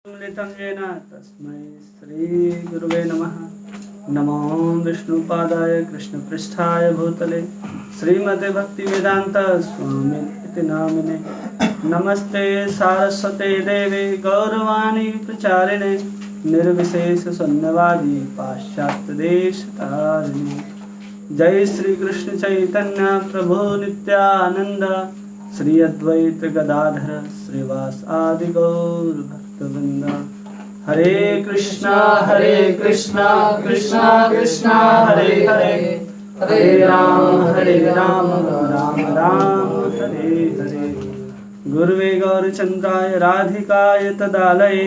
मिलितं येन तस्मै श्रीगुरुवे नमः। नमो विष्णुपादाय कृष्णपृष्ठाय भूतले श्रीमते भक्तिवेदांत स्वामी इति नामिने। नमस्ते सारस्वते देवे गौरवाणी प्रचारिणे निर्विशेष शून्यवादी पाश्चात्यदेशतारिणे। जय श्री कृष्ण चैतन्य प्रभु नित्यानंद श्री अद्वैत गदाधर श्रीवास आदि गौर भक्तवृंद। हरे कृष्णा कृष्णा कृष्णा हरे हरे, हरे राम राम राम हरे हरे। गुरुवे गौरचंद्राय राधिकाय तदालये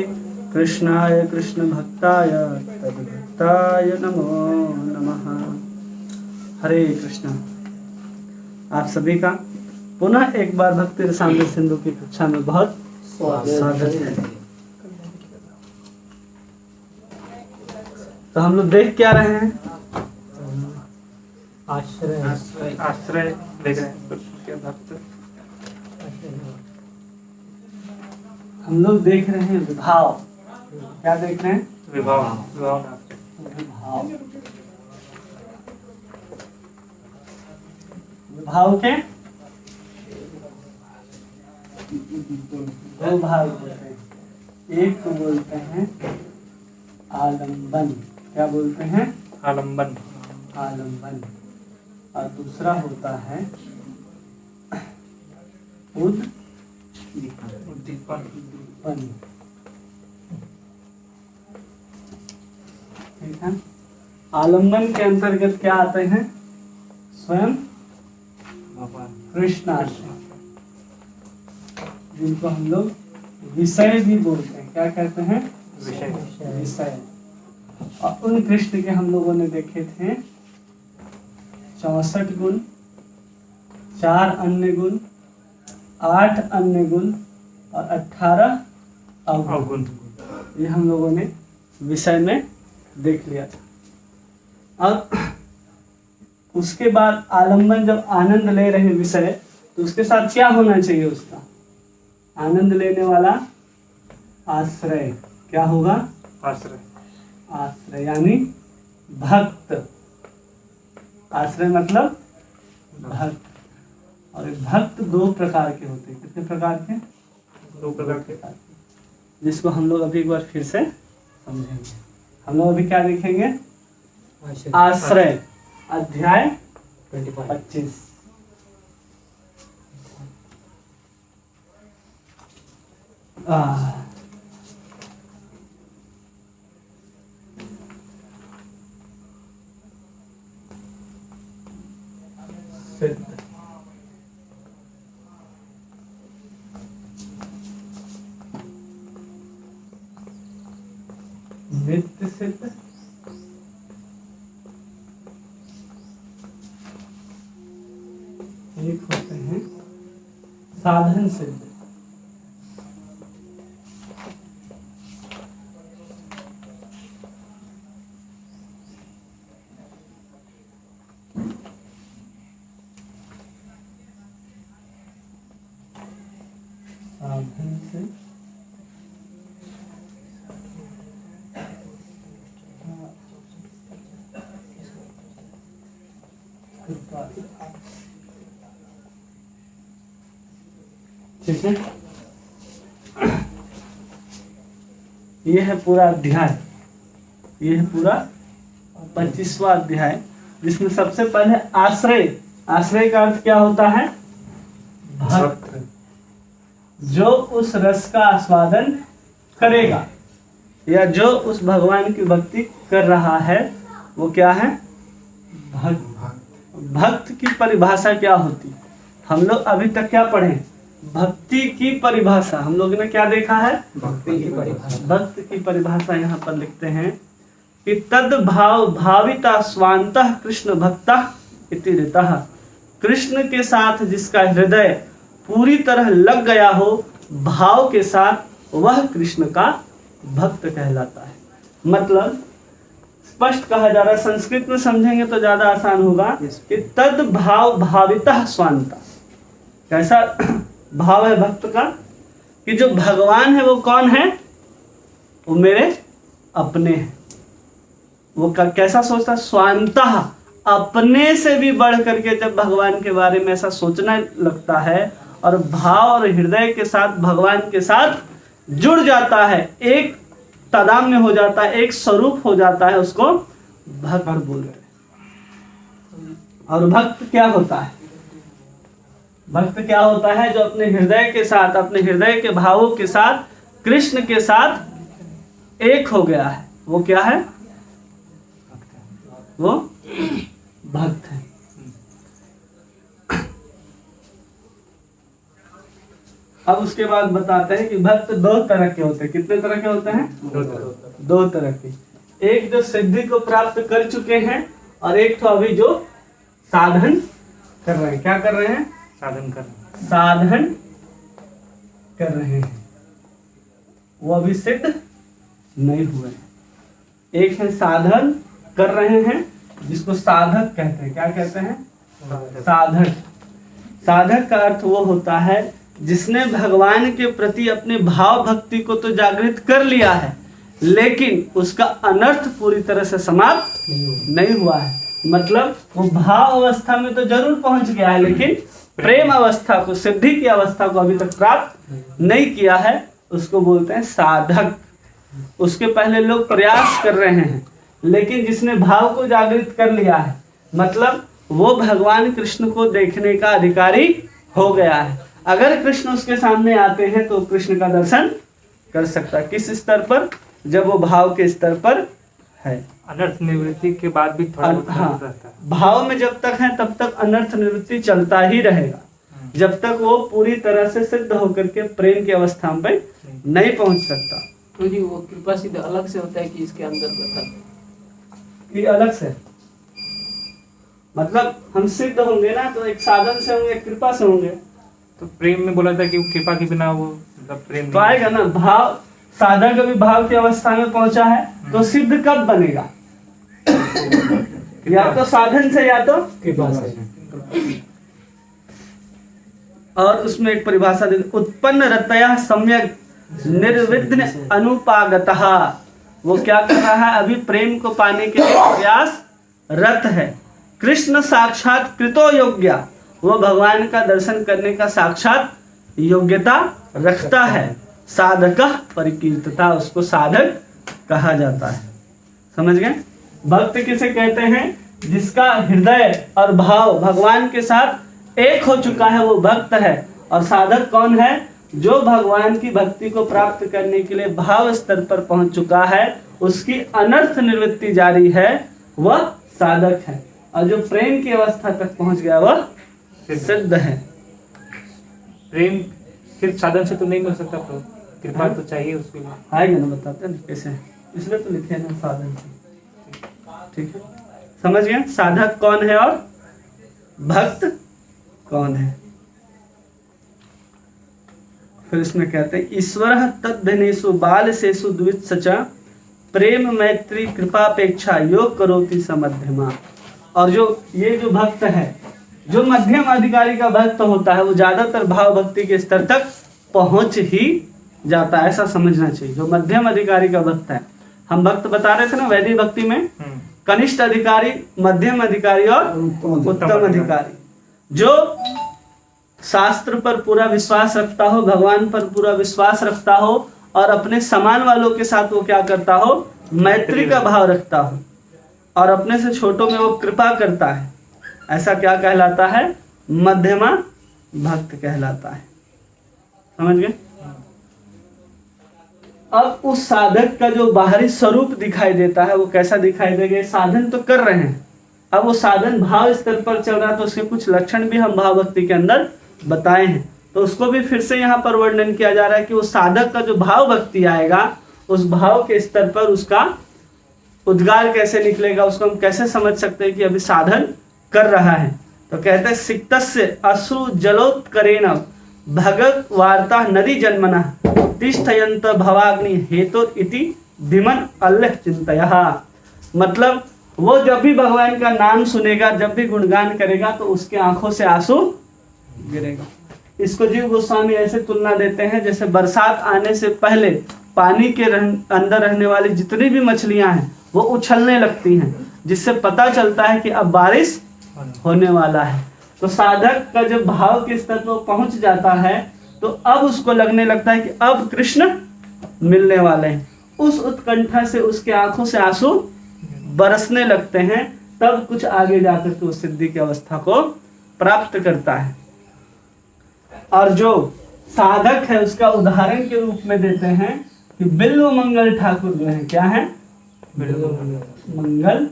कृष्णाय कृष्ण भक्ताय तद्भक्ताय नमो नमः। हरे कृष्णा। आप सभी का पुनः एक बार भक्ति रसामृत सिंधु की कक्षा में बहुत स्वागत है। तो हम लोग देख क्या रहे हैं? आश्रय देख रहे हैं। भक्त हम लोग देख रहे हैं विभाव। क्या देख रहे हैं? विभाव। विभाव के दो भाग होते हैं। एक को बोलते हैं आलंबन। क्या बोलते हैं? आलंबन। और दूसरा होता है उद्दीपन। ठीक है। आलंबन के अंतर्गत क्या आते हैं? स्वयं कृष्णार्चना, जिनको हम लोग विषय भी बोलते हैं। क्या कहते हैं? विषय। और उन कृष्ण के हम लोगों ने देखे थे 64 गुण, 4 अन्य गुण, 8 अन्य गुण और 18 अवगुण। ये हम लोगों ने विषय में देख लिया था। अब उसके बाद आलंबन, जब आनंद ले रहे विषय, तो उसके साथ क्या होना चाहिए? उसका आनंद लेने वाला आश्रय। क्या होगा? आश्रय यानी भक्त। आश्रय मतलब भक्त। और भक्त 2 प्रकार के होते हैं। कितने प्रकार के? 2 प्रकार के, जिसको हम लोग अभी एक बार फिर से समझेंगे। हम लोग अभी क्या देखेंगे? आश्रय, अध्याय 25। सिद्ध। नित्य सिद्ध, एक होते हैं साधन सिद्ध। साधन से ठीक है। ये है पूरा अध्याय। ये है पूरा 25वां अध्याय, जिसमें सबसे पहले आश्रय। आश्रय का अर्थ क्या होता है? भक्त, जो उस रस का आस्वादन करेगा या जो उस भगवान की भक्ति कर रहा है, वो क्या है? भक्त। भक्त की परिभाषा क्या होती? हम लोग अभी तक क्या पढ़े? भक्ति की परिभाषा। हम लोग ने क्या देखा है? भक्ति की परिभाषा। भक्त की परिभाषा यहाँ पर लिखते हैं कि तद भाव भाविता स्वांतः कृष्ण भक्ता इति ऋतः। कृष्ण के साथ जिसका हृदय पूरी तरह लग गया हो भाव के साथ, वह कृष्ण का भक्त कहलाता है। मतलब स्पष्ट कहा जा रहा है, संस्कृत में समझेंगे तो ज्यादा आसान होगा कि तद भाव भावितः स्वांता। कैसा भाव है भक्त का? कि जो भगवान है वो कौन है? वो मेरे अपने हैं। वो कैसा सोचता है? स्वांतः, अपने से भी बढ़ करके जब भगवान के बारे में ऐसा सोचना लगता है और भाव और हृदय के साथ भगवान के साथ जुड़ जाता है, एक तादात्म्य हो जाता है, एक स्वरूप हो जाता है, उसको भक्त बोलते हैं। और भक्त क्या होता है? भक्त क्या होता है? जो अपने हृदय के साथ, अपने हृदय के भावों के साथ कृष्ण के साथ एक हो गया है। वो क्या है? वो भक्त है। अब उसके बाद बताते हैं कि भक्त दो तरह के होते हैं। कितने तरह के होते हैं? दो तरह के। एक जो सिद्धि को प्राप्त कर चुके हैं और एक तो अभी जो साधन कर रहे हैं। क्या कर रहे हैं? साधन कर रहे हैं। वो अभी सिद्ध नहीं हुए। एक है साधन कर रहे हैं, जिसको साधक कहते हैं। क्या कहते हैं? साधक। साधक का अर्थ वो होता है जिसने भगवान के प्रति अपने भाव भक्ति को तो जागृत कर लिया है, लेकिन उसका अनर्थ पूरी तरह से समाप्त नहीं हुआ है। मतलब वो भाव अवस्था में तो जरूर पहुंच गया है, लेकिन प्रेम अवस्था को, सिद्धि की अवस्था को अभी तक प्राप्त नहीं किया है। उसको बोलते हैं साधक। उसके पहले लोग प्रयास कर रहे हैं, लेकिन जिसने भाव को जागृत कर लिया है, मतलब वो भगवान कृष्ण को देखने का अधिकारी हो गया है। अगर कृष्ण उसके सामने आते हैं तो कृष्ण का दर्शन कर सकता है। किस स्तर पर? जब वो भाव के स्तर पर है। अनर्थ निवृत्ति के बाद भी थोड़ा हाँ, भाव में जब तक है तब तक अनर्थ निवृत्ति चलता ही रहेगा, जब तक वो पूरी तरह से सिद्ध होकर के प्रेम की अवस्था में नहीं पहुंच सकता। तो जी वो कृपा सिद्ध अलग से होता है कि इसके अंदर कि अलग से? मतलब हम सिद्ध होंगे ना तो एक साधन से होंगे, कृपा से होंगे। तो प्रेम में बोला था कि कृपा के बिना वो मतलब प्रेम तो आएगा ना। भाव, साधक अभी भाव की अवस्था में पहुंचा है तो सिद्ध कब बनेगा? या तो साधन से या तो कृपा से। और उसमें एक परिभाषा दी, उत्पन्न रतया सम्यक निर्विघ्न अनुपागतः। वो क्या कर रहा है? अभी प्रेम को पाने के लिए प्रयास रत है। कृष्ण साक्षात कृतो योग्य, वो भगवान का दर्शन करने का साक्षात योग्यता रखता है। साधक परिकीर्तता, उसको साधक कहा जाता है। समझ गए? भक्त किसे कहते हैं? जिसका हृदय और भाव भगवान के साथ एक हो चुका है, वो भक्त है। और साधक कौन है? जो भगवान की भक्ति को प्राप्त करने के लिए भाव स्तर पर पहुंच चुका है, उसकी अनर्थ निवृत्ति जारी है, वह साधक है। और जो प्रेम की अवस्था तक पहुंच गया वह सिद्ध है। प्रेम सिर्फ साधन से तो नहीं मिल सकता, कृपा तो चाहिए उसके लिए। आएगा ना, बताते हैं कैसे, इसलिए तो लिखे ना साधन से। ठीक है, समझ गए? साधक कौन है और भक्त कौन है? फिर इसमें कहते हैं ईश्वर तद्धनेषु बालसेषु द्वित्सच प्रेम मैत्री कृपापेक्षा योग करोति समध्यमा। और जो ये जो भक्त है, जो मध्यम अधिकारी का भक्त होता है, वो ज्यादातर भाव भक्ति के स्तर तक पहुंच ही जाता है, ऐसा समझना चाहिए। जो मध्यम अधिकारी का भक्त है, हम भक्त बता रहे थे ना वैदिक भक्ति में, कनिष्ठ अधिकारी, मध्यम अधिकारी और उत्तम अधिकारी। जो शास्त्र पर पूरा विश्वास रखता हो, भगवान पर पूरा विश्वास रखता हो और अपने समान वालों के साथ वो क्या करता हो? मैत्री का भाव रखता हो और अपने से छोटों में वो कृपा करता है, ऐसा क्या कहलाता है? मध्यमा भक्त कहलाता है। समझ गए? अब उस साधक का जो बाहरी स्वरूप दिखाई देता है वो कैसा दिखाई देगा? साधन तो कर रहे हैं, अब वो साधन भाव स्तर पर चल रहा है, तो उसके कुछ लक्षण भी हम भाव भक्ति के अंदर बताए हैं। तो उसको भी फिर से यहाँ पर वर्णन किया जा रहा है कि वो साधक का जो भाव भक्ति आएगा, उस भाव के स्तर पर उसका उद्गार कैसे निकलेगा, उसको हम कैसे समझ सकते हैं कि अभी साधन कर रहा है। तो कहते हैं सिक्तस्य अश्रु जलोत्करेण भगत वार्ता नदी जन्मना तिष्ठयंत भवाग्नि हेतु इति धीमन अल्लह चिंतया। मतलब वो जब भी भगवान का नाम सुनेगा, जब भी गुणगान करेगा, तो उसके आंखों से आंसू गिरेगा। इसको जीव गोस्वामी ऐसे तुलना देते हैं जैसे बरसात आने से पहले पानी के अंदर रहने वाली जितनी भी मछलियां हैं वो उछलने लगती हैं, जिससे पता चलता है कि अब बारिश होने वाला है। तो साधक का जब भाव के स्तर पर पहुंच जाता है तो अब उसको लगने लगता है कि अब कृष्ण मिलने वाले हैं। उस उत्कंठा से उसके आंखों से आंसू बरसने लगते हैं, तब कुछ आगे जाकर के उस सिद्धि की अवस्था को प्राप्त करता है। और जो साधक है उसका उदाहरण के रूप में देते हैं कि बिल्व मंगल ठाकुर जो है, क्या है? मंगल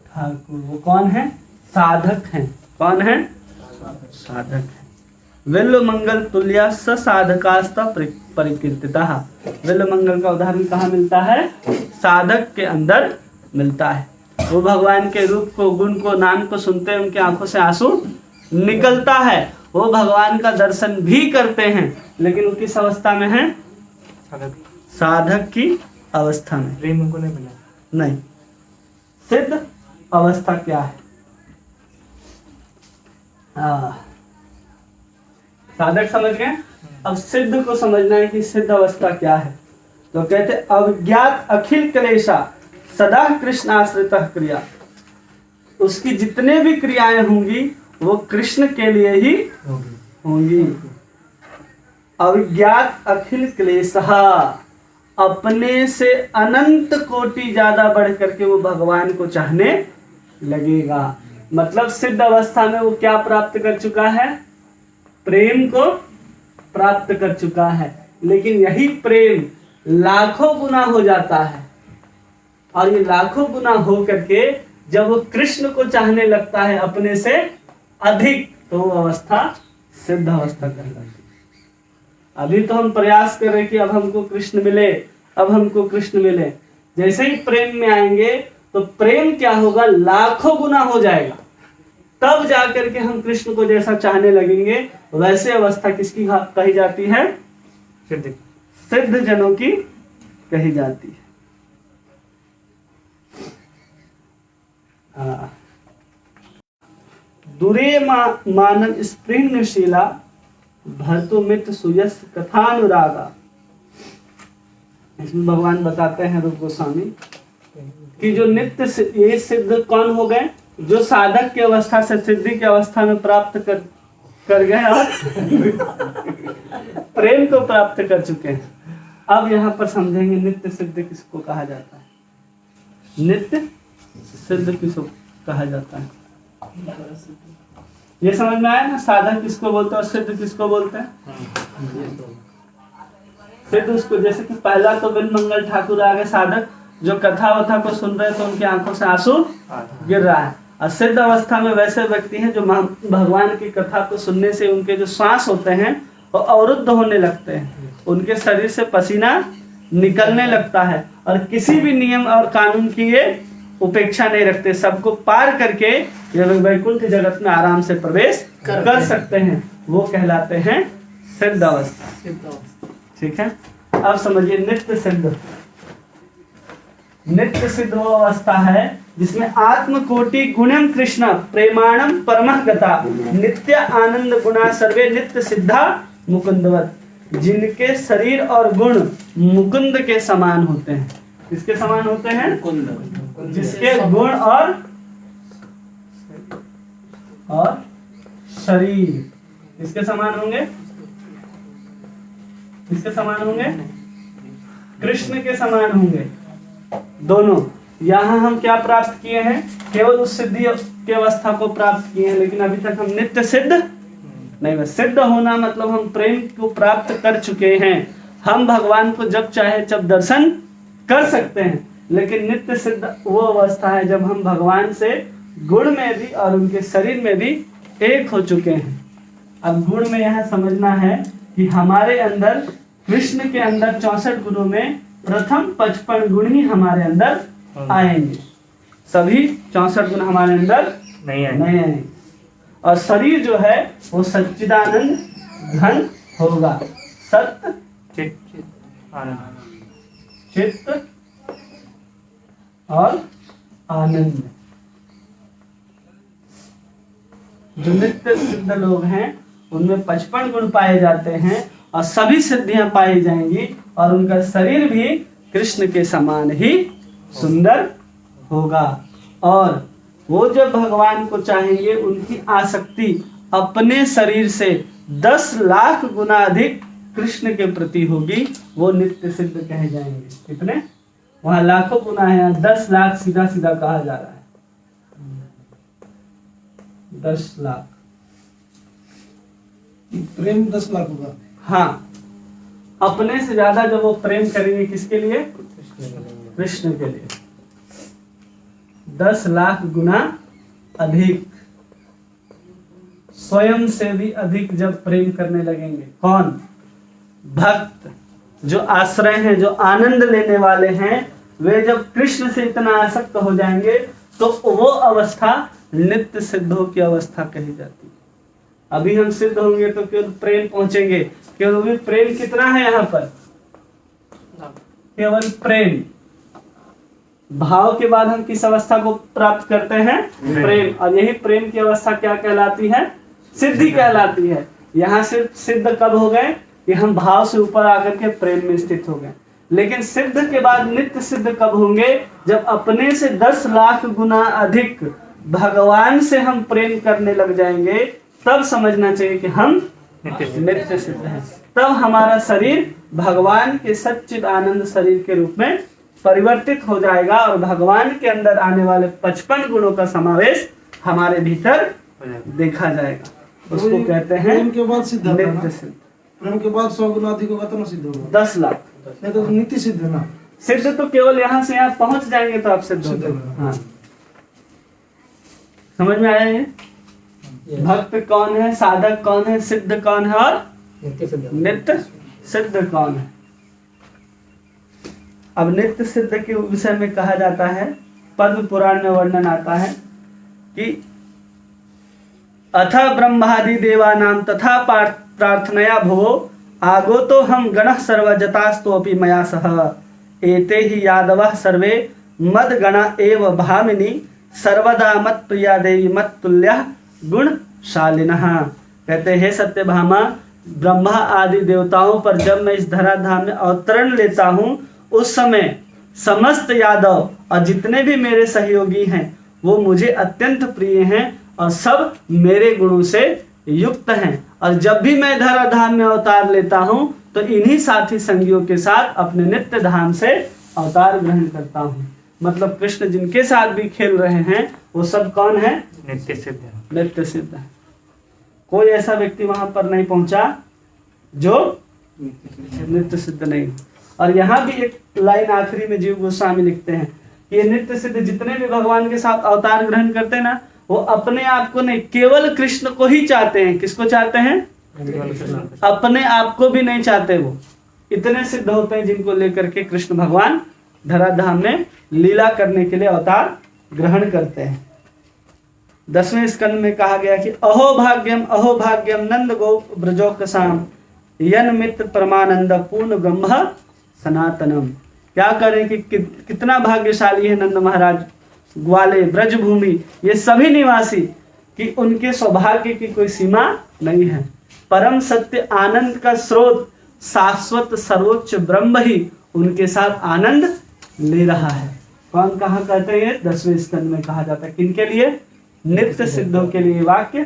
ठाकुर। वो कौन है? साधक हैं। कौन है? साधक है। बिल्व मंगल तुल्या स साधकास्ता परिकीर्तितः। बिल्व मंगल का उदाहरण कहाँ मिलता है? साधक के अंदर मिलता है। वो भगवान के रूप को, गुण को, नाम को सुनते हैं, उनकी आंखों से आंसू निकलता है। वो भगवान का दर्शन भी करते हैं, लेकिन वो किस अवस्था में है? साधक की अवस्था में। प्रेम उनको नहीं मिला। नहीं। सिद्ध अवस्था क्या है? साधक समझ गए। अब सिद्ध को समझना है कि सिद्ध अवस्था क्या है। तो कहते अज्ञात अखिल क्लेशा सदा कृष्ण आश्रित क्रिया। उसकी जितने भी क्रियाएं होंगी वो कृष्ण के लिए ही होंगी। अज्ञात अखिल क्लेशा, अपने से अनंत कोटि ज्यादा बढ़ करके वो भगवान को चाहने लगेगा। मतलब सिद्ध अवस्था में वो क्या प्राप्त कर चुका है? प्रेम को प्राप्त कर चुका है। लेकिन यही प्रेम लाखों गुना हो जाता है, और ये लाखों गुना हो करके जब वो कृष्ण को चाहने लगता है अपने से अधिक, तो वो अवस्था सिद्ध अवस्था कहलाती है। अभी तो हम प्रयास कर रहे कि अब हमको कृष्ण मिले, अब हमको कृष्ण मिले। जैसे ही प्रेम में आएंगे तो प्रेम क्या होगा? लाखों गुना हो जाएगा। तब जाकर के हम कृष्ण को जैसा चाहने लगेंगे, वैसे अवस्था किसकी कही जाती है? सिद्ध जनों की कही जाती है। दूरे मानव स्प्रिंगशीला भर्तुमित सुयस कथानुरागा। इसमें भगवान बताते हैं रूप गोस्वामी कि जो नित्य, ये सिद्ध कौन हो गए? जो साधक की अवस्था से सिद्धि की अवस्था में प्राप्त कर गए और प्रेम को प्राप्त कर चुके हैं। अब यहाँ पर समझेंगे नित्य सिद्ध किसको कहा जाता है। नित्य सिद्ध किसको कहा जाता है? ये समझ में आया ना? साधक किसको बोलते हैं और सिद्ध किसको बोलते हैं? सिद्ध उसको, जैसे कि पहला तो बिन मंगल ठाकुर आ गए साधक, जो कथा वथा को सुन रहे तो उनकी आंखों से आंसू गिर रहा है। और सिद्ध अवस्था में वैसे व्यक्ति हैं जो भगवान की कथा को सुनने से उनके जो श्वास होते हैं वो अवरुद्ध होने लगते हैं, उनके शरीर से पसीना निकलने लगता है, और किसी भी नियम और कानून की ये उपेक्षा नहीं रखते। सबको पार करके ये लोग वैकुंठ जगत में आराम से प्रवेश कर सकते हैं। वो कहलाते हैं सिद्ध अवस्था। ठीक है। अब समझिए नित्य सिद्ध। नित्य सिद्ध वो अवस्था है जिसमें आत्म कोटि गुणम कृष्ण प्रेमाणम परमः गता नित्य आनंद गुणा सर्वे नित्य सिद्धा मुकुंदवत। जिनके शरीर और गुण मुकुंद के समान होते हैं। किसके समान होते हैं? मुकुंद। जिसके गुण और शरीर किसके समान होंगे? किसके समान होंगे? कृष्ण के समान होंगे दोनों। यहाँ हम क्या प्राप्त किए हैं? केवल उस सिद्धि की अवस्था को प्राप्त किए हैं, लेकिन अभी तक हम नित्य सिद्ध नहीं। बस सिद्ध होना मतलब हम प्रेम को प्राप्त कर चुके हैं। हम भगवान को जब चाहे जब दर्शन कर सकते हैं, लेकिन नित्य सिद्ध वो अवस्था है जब हम भगवान से गुण में भी और उनके शरीर में भी एक हो चुके हैं। अब गुण में यह समझना है कि हमारे अंदर, कृष्ण के अंदर 64 गुणों में प्रथम 55 गुण ही हमारे अंदर आएंगे। सभी 64 गुण हमारे अंदर नहीं आएंगे। और शरीर जो है वो सच्चिदानंद घन होगा। सत्य, चित्त और आनंद। जो नित्य सिद्ध लोग हैं उनमें 55 गुण पाए जाते हैं, और सभी सिद्धियां पाई जाएंगी और उनका शरीर भी कृष्ण के समान ही सुंदर होगा। और वो जब भगवान को चाहेंगे उनकी आसक्ति अपने शरीर से 10 लाख गुना अधिक कृष्ण के प्रति होगी, वो नित्य सिद्ध कहे जाएंगे। कितने? वहां लाखों गुना है, यहाँ 10 लाख सीधा सीधा कहा जा रहा है। 10 लाख प्रेम 10 लाख होगा। हाँ, अपने से ज्यादा जब वो प्रेम करेंगे किसके लिए? कृष्ण के लिए। 10 लाख गुना अधिक, स्वयं से भी अधिक जब प्रेम करने लगेंगे। कौन? भक्त, जो आश्रय हैं, जो आनंद लेने वाले हैं, वे जब कृष्ण से इतना आसक्त हो जाएंगे तो वो अवस्था नित्य सिद्धों की अवस्था कही जाती है। अभी हम सिद्ध होंगे तो केवल प्रेम पहुंचेंगे, केवल भी प्रेम कितना है यहाँ पर? केवल प्रेम। भाव के बाद हम किस अवस्था को प्राप्त करते हैं? प्रेम। और यही प्रेम की अवस्था क्या कहलाती है? सिद्धि कहलाती है। यहाँ से सिद्ध कब हो गए कि हम भाव से ऊपर आकर के प्रेम में स्थित हो गए। लेकिन सिद्ध के बाद नित्य सिद्ध कब होंगे? जब अपने से 10 लाख गुना अधिक भगवान से हम प्रेम करने लग जाएंगे, तब समझना चाहिए कि हम नित्य सिद्ध हैं। तब हमारा शरीर भगवान के सच्चिद आनंद शरीर के रूप में परिवर्तित हो जाएगा और भगवान के अंदर आने वाले 55 गुणों का समावेश हमारे भीतर देखा जाएगा। उसको कहते हैं प्रेम के बाद सिद्ध होगा ना? नित्य सिद्ध। प्रेम के बाद 100 गुना अधिक होगा तो ना सिद्ध होगा। 10 लाख नहीं तो नित्य सिद्ध है ना। सिद्ध तो केवल यहाँ से यहाँ पहुंच जाएंगे तो आप सिद्ध हो जाएंगे। हाँ, समझ में आया ये? भक्त कौन है, साधक कौन है, सिद्ध कौन है और नित्य सिद्ध कौन है? अब नित्य सिद्ध के विषय में कहा जाता है, पद्म पुराण में वर्णन आता है कि अथ ब्रह्मादि देवानां तथा प्रार्थनया भो आगो तो हम गणः सर्वजतास्तोपि मया सह एते ही यादवः सर्वे मद गणा एव भामिनी सर्वदा मत प्रिया देवी मत तुल्यः गुणशालिनः। कहते हैं सत्यभामा, ब्रह्मा आदि देवताओं पर जब मैं इस धराधाम में अवतरण लेता हूँ, उस समय समस्त यादव और जितने भी मेरे सहयोगी हैं वो मुझे अत्यंत प्रिय हैं और सब मेरे गुणों से युक्त हैं। और जब भी मैं धराधाम में अवतार लेता हूँ तो इन्हीं साथी संगियों के साथ अपने नित्य धाम से अवतार ग्रहण करता हूँ। मतलब कृष्ण जिनके साथ भी खेल रहे हैं वो सब कौन है? नित्य सिद्ध है। नित्य सिद्ध है। कोई ऐसा व्यक्ति वहां पर नहीं पहुंचा जो नित्य सिद्ध नहीं। और यहाँ भी एक लाइन आखिरी में जीव गोस्वामी लिखते हैं कि ये नित्य सिद्ध जितने भी भगवान के साथ अवतार ग्रहण करते हैं ना, वो अपने आप को नहीं, केवल कृष्ण को ही चाहते हैं। किसको चाहते हैं? अपने आप को भी नहीं चाहते। वो इतने सिद्ध होते हैं जिनको लेकर के कृष्ण भगवान धराधाम में लीला करने के लिए अवतार ग्रहण करते हैं। 10वें स्कंद में कहा गया कि अहो भाग्यम नंद गोप ब्रजोकसाम यन मित्र परमानंद पूर्ण ब्रह्म सनातनम। क्या करें कि कितना भाग्यशाली है नंद महाराज, ग्वाले, ब्रजभूमि, ये सभी निवासी कि उनके सौभाग्य की कोई सीमा नहीं है। परम सत्य आनंद का स्रोत शाश्वत सर्वोच्च ब्रह्म ही उनके साथ आनंद ले रहा है। कौन कहा कहते हैं? 10वें स्कंद में कहा जाता है। किनके लिए? नित्य सिद्धों के लिए वाक्य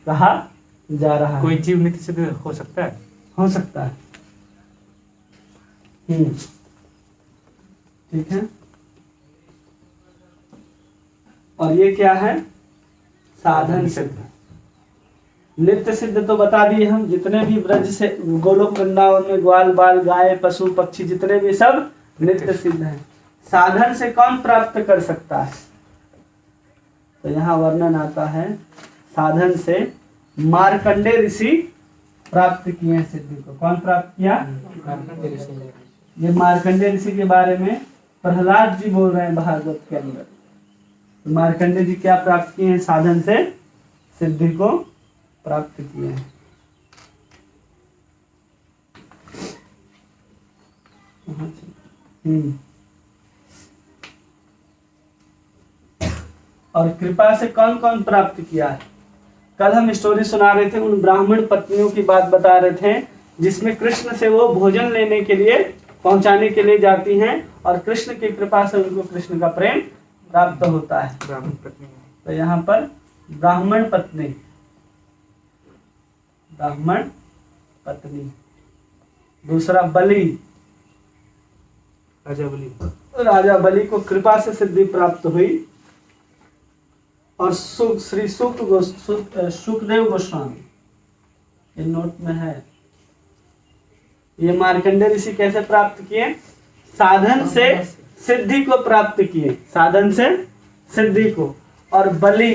कहा जा रहा है। कोई जीव नित्य सिद्ध हो सकता है? हो सकता है। ठीक है। और ये क्या है? साधन सिद्ध। नित्य सिद्ध तो बता दिए हम, जितने भी ब्रज से गोलोक वृंदावन में ग्वाल बाल गाय पशु पक्षी जितने भी सब नित्य सिद्ध हैं। साधन से कौन प्राप्त कर सकता है? तो यहाँ वर्णन आता है, साधन से मार्कंडे ऋषि प्राप्त किए हैं सिद्धि को। कौन प्राप्त किया? ये मार्कंडे ऋषि के बारे में प्रहलाद जी बोल रहे हैं भागवत के अंदर। तो मार्कंडे जी क्या प्राप्त किए हैं? साधन से सिद्धि को प्राप्त किए हैं। और कृपा से कौन कौन प्राप्त किया है? कल हम स्टोरी सुना रहे थे, उन ब्राह्मण पत्नियों की बात बता रहे थे जिसमें कृष्ण से वो भोजन लेने के लिए पहुंचाने के लिए जाती हैं और कृष्ण की कृपा से उनको कृष्ण का प्रेम प्राप्त होता है। ब्राह्मण पत्नी है। तो यहाँ पर ब्राह्मण पत्नी, ब्राह्मण पत्नी। दूसरा बलि, राजा बलि। राजा बलि को कृपा से सिद्धि प्राप्त हुई और श्री सुखदेव गोस्वामी, ये नोट में है, ये मार्कंडेय ऋषि कैसे प्राप्त किए? साधन से सिद्धि को प्राप्त किए, साधन से सिद्धि को। और बलि,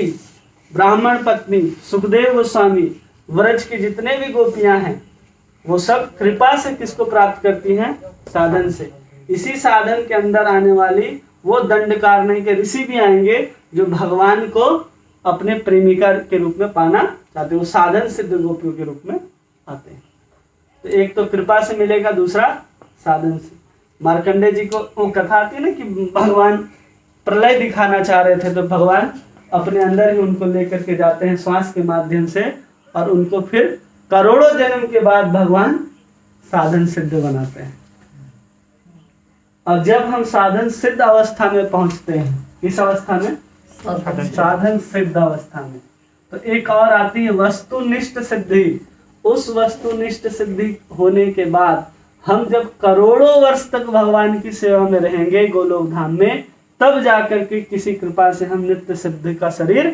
ब्राह्मण पत्नी, सुखदेव गोस्वामी, व्रज की जितने भी गोपियां हैं वो सब कृपा से किसको प्राप्त करती हैं? साधन से। इसी साधन के अंदर आने वाली वो दंडकारण्य के ऋषि भी आएंगे जो भगवान को अपने प्रेमिका के रूप में पाना चाहते हैं, वो साधन सिद्ध गोपियों के रूप में आते हैं। तो एक तो कृपा से मिलेगा, दूसरा साधन से। मार्कंडेय जी को वो कथा आती है ना कि भगवान प्रलय दिखाना चाह रहे थे तो भगवान अपने अंदर ही उनको लेकर के जाते हैं श्वास के माध्यम से और उनको फिर करोड़ों जन्म के बाद भगवान साधन सिद्ध बनाते हैं। और जब हम साधन सिद्ध अवस्था में पहुंचते हैं, इस अवस्था में साधन सिद्ध अवस्था में, तो एक और आती है वस्तुनिष्ठ सिद्धि। उस वस्तुनिष्ठ सिद्धि होने के बाद हम जब करोड़ों वर्ष तक भगवान की सेवा में रहेंगे गोलोक धाम में, तब जाकर के किसी कृपा से हम नित्य सिद्धि का शरीर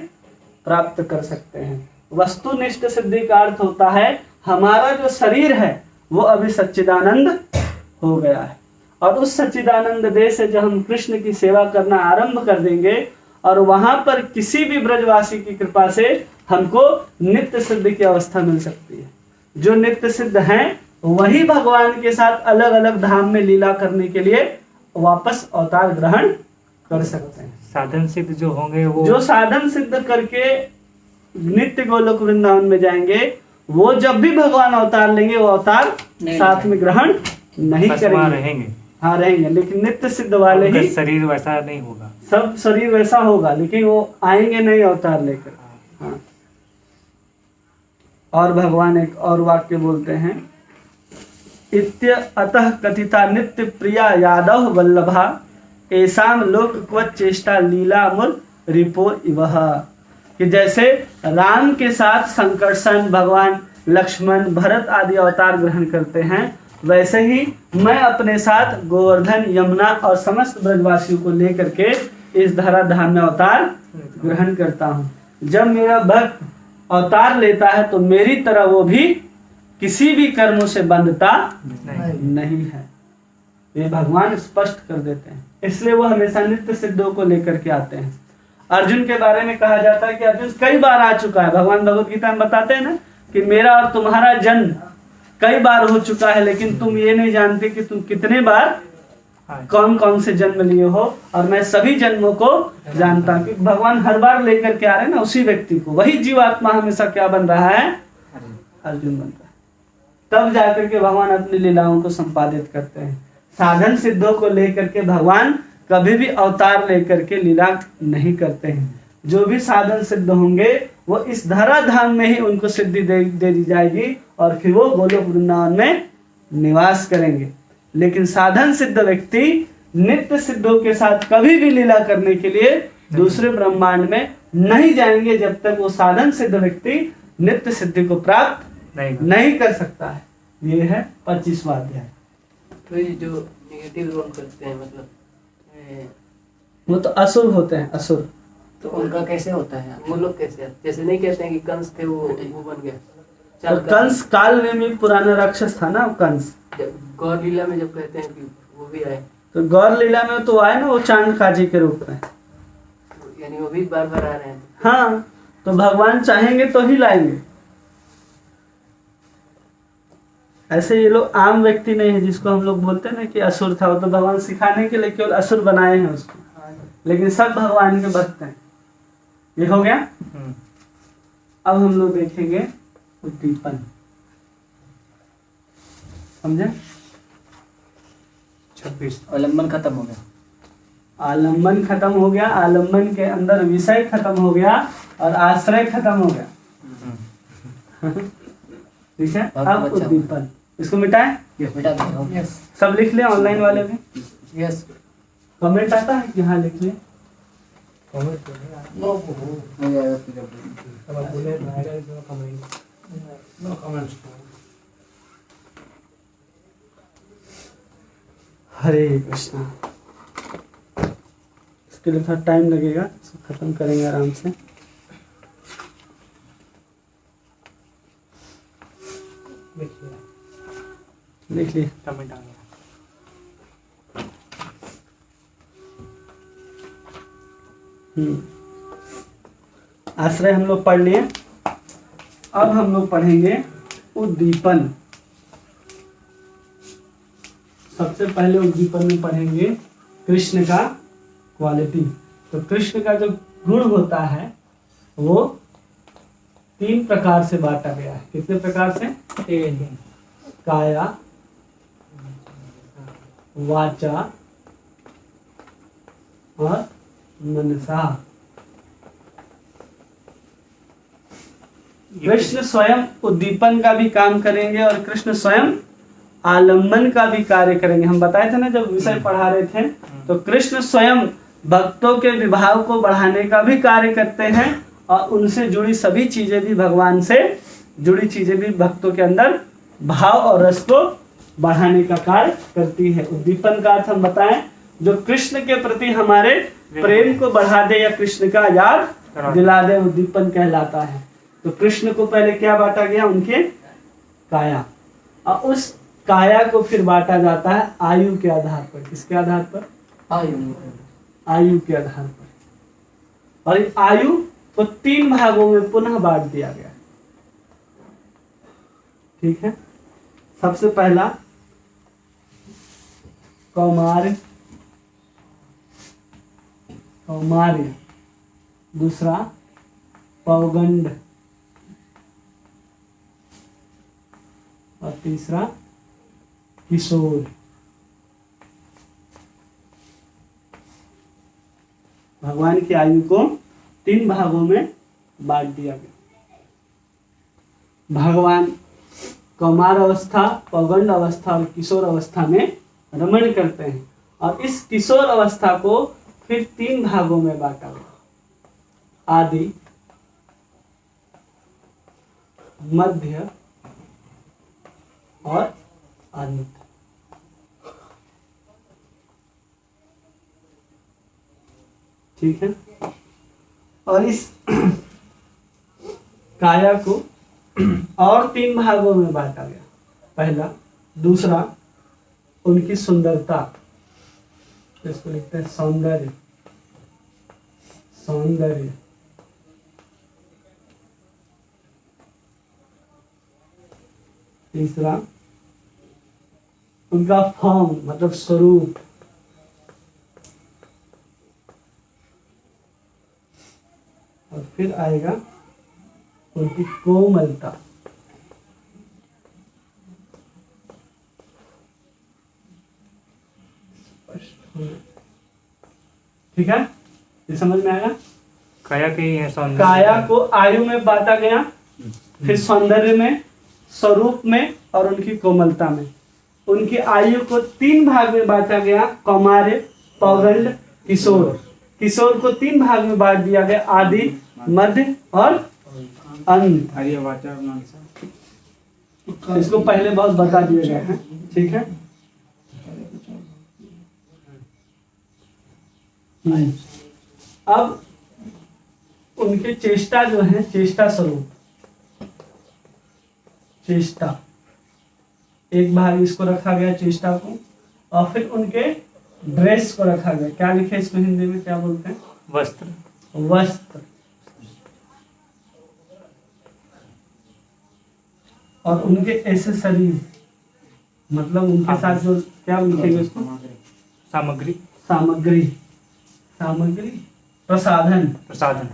प्राप्त कर सकते हैं। वस्तुनिष्ठ सिद्धि का अर्थ होता है हमारा जो शरीर है वो अभी सच्चिदानंद हो गया है और उस सच्चिदानंद देह से जब हम कृष्ण की सेवा करना आरंभ कर देंगे और वहां पर किसी भी ब्रजवासी की कृपा से हमको नित्य सिद्धि की अवस्था मिल सकती है। जो नित्य सिद्ध हैं वही भगवान के साथ अलग अलग धाम में लीला करने के लिए वापस अवतार ग्रहण कर सकते हैं। साधन सिद्ध जो होंगे वो, जो साधन सिद्ध करके नित्य गोलोक वृंदावन में जाएंगे, वो जब भी भगवान अवतार लेंगे वो अवतार साथ में ग्रहण नहीं करेंगे, रहेंगे। हाँ रहेंगे, लेकिन नित्य सिद्ध वाले ही शरीर वैसा नहीं होगा, सब शरीर वैसा होगा लेकिन वो आएंगे नहीं अवतार लेकर। हाँ। और भगवान एक और वाक्य बोलते हैं, इत्य अतः कथिता नित्य प्रिया यादव वल्लभा ऐसाम लोक क्वच चेष्टा लीला मूल रिपो इवह। कि जैसे राम के साथ संकर्षण, भगवान लक्ष्मण, भरत आदि अवतार ग्रहण करते हैं, वैसे ही मैं अपने साथ गोवर्धन, यमुना और समस्त ब्रजवासियों को लेकर के इस धराधाम में अवतार ग्रहण करता हूँ। जब मेरा भक्त अवतार लेता है तो मेरी तरह वो भी किसी भी कर्मों से बंधता नहीं है। ये भगवान स्पष्ट कर देते हैं, इसलिए वो हमेशा नित्य सिद्धों को लेकर के आते हैं। अर्जुन के बारे में कहा जाता है कि अर्जुन कई बार आ चुका है। भगवान भगवत गीता में बताते हैं ना कि मेरा और तुम्हारा जन्म कई बार हो चुका है, लेकिन तुम ये नहीं जानते कि तुम कितने बार कौन कौन से जन्म लिए हो, और मैं सभी जन्मों को जानता हूँ। क्योंकि भगवान हर बार लेकर के आ रहे हैं ना उसी व्यक्ति को, वही जीवात्मा हमेशा क्या बन रहा है? अर्जुन बन रहा है। तब जाकर के भगवान अपनी लीलाओं को संपादित करते हैं। साधन सिद्धों को लेकर के भगवान कभी भी अवतार लेकर के लीला नहीं करते हैं। जो भी साधन सिद्ध होंगे वो इस धराधाम में ही उनको सिद्धि दे दी जाएगी और फिर वो गोलोक वृंदावन में निवास करेंगे। लेकिन साधन सिद्ध व्यक्ति नित्य सिद्धों के साथ कभी भी लीला करने के लिए दूसरे ब्रह्मांड में नहीं जाएंगे जब तक वो साधन सिद्ध व्यक्ति नित्य सिद्धि को प्राप्त नहीं कर सकता है। ये है 25वां अध्याय। तो ये जो नेगेटिव रोल करते हैं मतलब वो तो असुर होते हैं, असुर। तो उनका कैसे होता है? वो लोग कैसे, जैसे नहीं कहते हैं कि कंस थे वो बन गया। तो कंस काल में भी पुराना राक्षस था ना कंस। गौर लीला में जब कहते हैं कि वो भी आए, तो गौर लीला में तो आए ना वो चांद काजी के रूप में, यानी वो भी बार बार आ रहे हैं। हाँ, तो भगवान चाहेंगे तो ही लाएंगे। ऐसे ये लोग आम व्यक्ति नहीं है जिसको हम लोग बोलते हैं ना कि असुर था, वो तो भगवान सिखाने के लिए केवल असुर बनाए हैं उसको, लेकिन सब भगवान के भक्त हैं। ये हो गया। अब हम लोग देखेंगे उद्दीपन, समझे? 26 आलम्बन खत्म हो गया। आलम्बन खत्म हो गया, आलम्बन के अंदर विषय खत्म हो गया और आश्रय खत्म हो गया। ठीक है। अब उद्दीपन, इसको मिटाएं, मिटा दो। यस सब लिख लें, ऑनलाइन वाले भी। यस कमेंट आता है कि हाँ लिख लें। नो हो जाएगा फिर अब बोले आएगा इसमें comment. No comments. Hare Krishna. इसके लिए थोड़ा टाइम लगेगा, इसको खत्म करेंगे आराम से। लिख लिए कमेंट आ गया। आश्रय हम लोग पढ़ लिए। अब हम लोग पढ़ेंगे उद्दीपन। सबसे पहले उद्दीपन में पढ़ेंगे कृष्ण का क्वालिटी। तो कृष्ण का जो गुण होता है वो 3 प्रकार से बांटा गया है। कितने प्रकार से? 3। काया, वाचा और मनसा। कृष्ण स्वयं उद्दीपन का भी काम करेंगे और कृष्ण स्वयं आलम्बन का भी कार्य करेंगे। हम बताए थे ना जब विषय पढ़ा रहे थे, तो कृष्ण स्वयं भक्तों के विभाव को बढ़ाने का भी कार्य करते हैं और उनसे जुड़ी सभी चीजें भी, भगवान से जुड़ी चीजें भी भक्तों के अंदर भाव और रस को बढ़ाने का कार्य करती है। उद्दीपन का अर्थ हम बताएं, जो कृष्ण के प्रति हमारे प्रेम को बढ़ा दे या कृष्ण का याद दिला दे, उद्दीपन कहलाता है। तो कृष्ण को पहले क्या बांटा गया? उनके काया, और उस काया को फिर बांटा जाता है आयु के आधार पर। किसके आधार पर? आयु के आधार पर। और इस आयु को 3 भागों में पुनः बांट दिया गया। ठीक है। सबसे पहला कौमार्य, कौमार्य। दूसरा पौगंड और तीसरा किशोर। भगवान की आयु को 3 भागों में बांट दिया गया। भगवान कौमार अवस्था, पौगंड अवस्था और किशोर अवस्था में रमण करते हैं और इस किशोर अवस्था को फिर 3 भागों में बांटा गया। आदि, मध्य और अंत। ठीक है। और इस काया को और 3 भागों में बांटा गया। पहला, दूसरा उनकी सुंदरता, इसको लिखते हैं सौंदर्य, सौंदर्य। तीसरा उनका फॉर्म मतलब स्वरूप। और फिर आएगा उनकी कोमलता। ठीक है, ये समझ में आएगा। काया के ही है सौंदर्य। काया को आयु में बांटा गया, फिर सौंदर्य में, स्वरूप में और उनकी कोमलता में। उनकी आयु को 3 भाग में बांटा गया, कौमार्य, पौगंड, किशोर। किशोर को 3 भाग में बांट दिया गया, आदि, मध्य और अंत। इसको पहले बहुत बता दिया गया है। ठीक है। अब उनके चेष्टा जो है, चेष्टा स्वरूप, चेष्टा एक भाग इसको रखा गया, चेष्टा को। और फिर उनके ड्रेस को रखा गया। क्या लिखे इसको हिंदी में, क्या बोलते हैं? वस्त्र। वस्त्र। और उनके एसेसरीज, मतलब उनके साथ जो, क्या लिखेंगे इसको? सामग्री। सामग्री, सामग्री, प्रसाधन, प्रसाधन।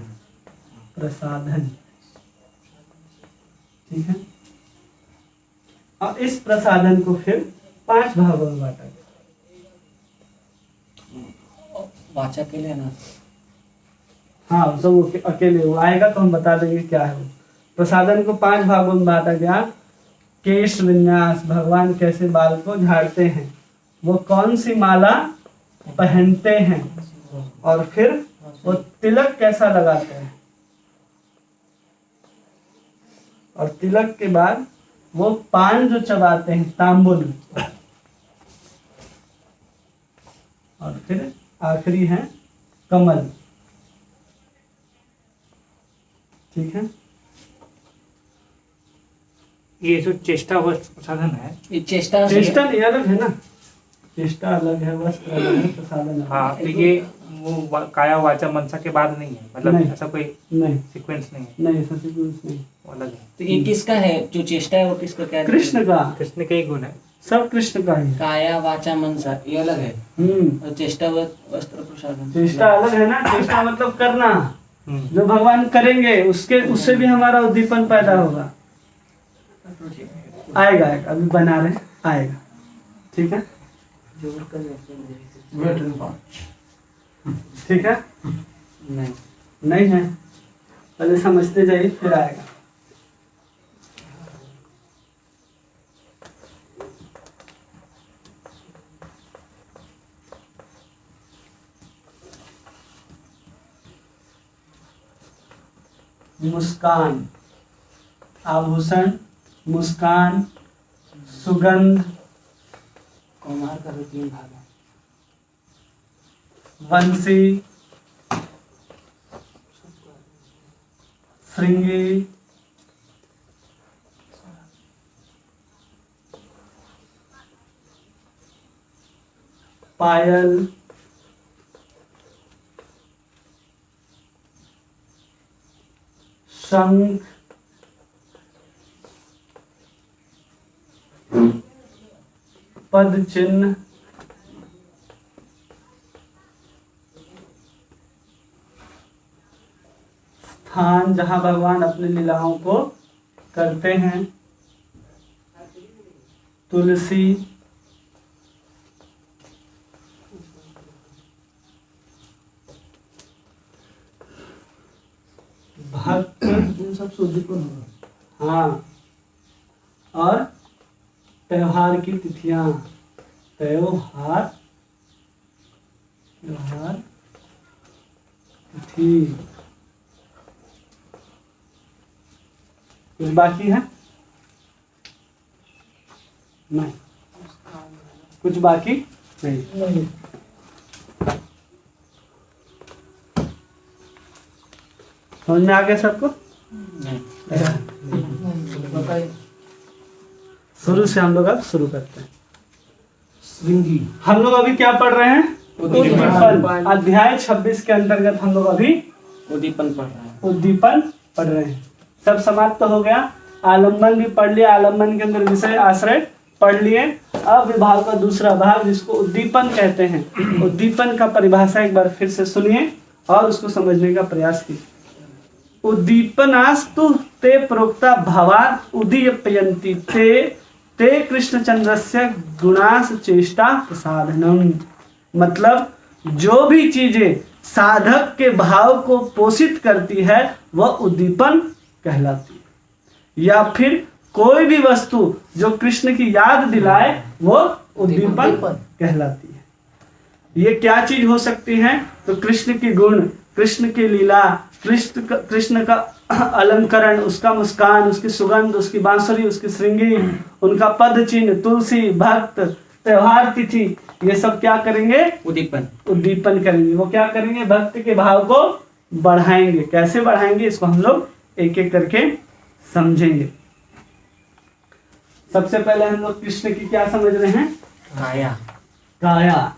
प्रसाधन। ठीक है। और इस प्रसाधन को फिर 5 भागों में बांटा गया। वाचा के लिए ना। हाँ, सब अकेले वो आएगा तो हम बता देंगे क्या है वो। प्रसाधन को 5 भागों में बांटा गया। केश विन्यास, भगवान कैसे बाल को झाड़ते हैं, वो कौन सी माला पहनते हैं, और फिर वो तिलक कैसा लगाते हैं, और तिलक के बाद वो पान जो चबाते हैं तांबुल, और फिर आखिरी है कमल। ठीक है। ये जो चेष्टा वस्त्र प्रसाधन है, ये चेष्टा से चेष्टा ये अलग है ना, चेष्टा अलग है, वस्त्र अलग है, प्रसादन अलग है। हाँ, तो ये वो काया वाचा मनसा के बाद नहीं है, मतलब नहीं। ऐसा कोई नहीं सीक्वेंस नहीं है, नहीं, ऐसा सीक्वेंस नहीं। वो अलग है। तो ये किसका है जो चेष्टा है, वो किसका क्या है? कृष्ण का, कृष्ण के ही गुण है। सब कृष्ण का ही है। काया वाचा मनसा ये अलग है, और चेष्टा वस्त्र प्रसादन चेष्टा अलग है ना, चेष्टा मतलब करना, हम्म। जो भगवान करेंगे उसके उससे भी हमारा उद्दीपन पैदा होगा। आएगा आएगा, अभी बना रहे हैं, आएगा। ठीक है, ठीक है। नहीं नहीं है, पहले समझते जाइए फिर आएगा। मुस्कान, आभूषण, मुस्कान, सुगंध, कुमार का भी 3 भाग है। बंसी, श्रृंगी, पायल, शंख, पद चिन्ह, स्थान जहां भगवान अपनी लीलाओं को करते हैं, तुलसी, भक्त, इन सब से उद्दीपन होगा। हाँ, और त्योहार की तिथियां, त्योहार, त्योहार तिथि। कुछ बाकी है? नहीं, कुछ बाकी नहीं। समझ में आ गया सबको? बताइए। शुरू से हम लोग अब शुरू करते हैं। श्रृंगी, हम लोग अभी क्या पढ़ रहे हैं? उद्दीपन। अध्याय 26 के अंतर्गत हम लोग अभी उद्दीपन पढ़ रहे हैं। उद्दीपन पढ़ रहे हैं। सब समाप्त हो गया, आलम्बन भी पढ़ लिया, आलम्बन के अंदर विषय आश्रय पढ़ लिए। अब विभाग का दूसरा भाग जिसको उद्दीपन कहते हैं, उद्दीपन का परिभाषा एक बार फिर से सुनिए और उसको समझने का प्रयास कीजिए। उद्दीपनास्तु ते प्रोक्ता भवात् उदीपयन्ति ते कृष्णचंद्रस्य गुणास चेष्टा प्रसाधनम। मतलब जो भी चीजें साधक के भाव को पोषित करती है वह उद्दीपन कहलाती है, या फिर कोई भी वस्तु जो कृष्ण की याद दिलाए वो उद्दीपन कहलाती है। ये क्या चीज हो सकती है? तो कृष्ण की गुण, कृष्ण की लीला, कृष्ण का अलंकरण, उसका मुस्कान, उसकी सुगंध, उसकी बांसुरी, उसकी श्रृंगी, उनका पद चिन्ह, तुलसी, भक्त, त्योहार तिथि, ये सब क्या करेंगे? उद्दीपन करेंगे। वो क्या करेंगे? भक्त के भाव को बढ़ाएंगे। कैसे बढ़ाएंगे इसको हम लोग एक एक करके समझेंगे। सबसे पहले हम लोग कृष्ण की क्या समझ रहे हैं? काया।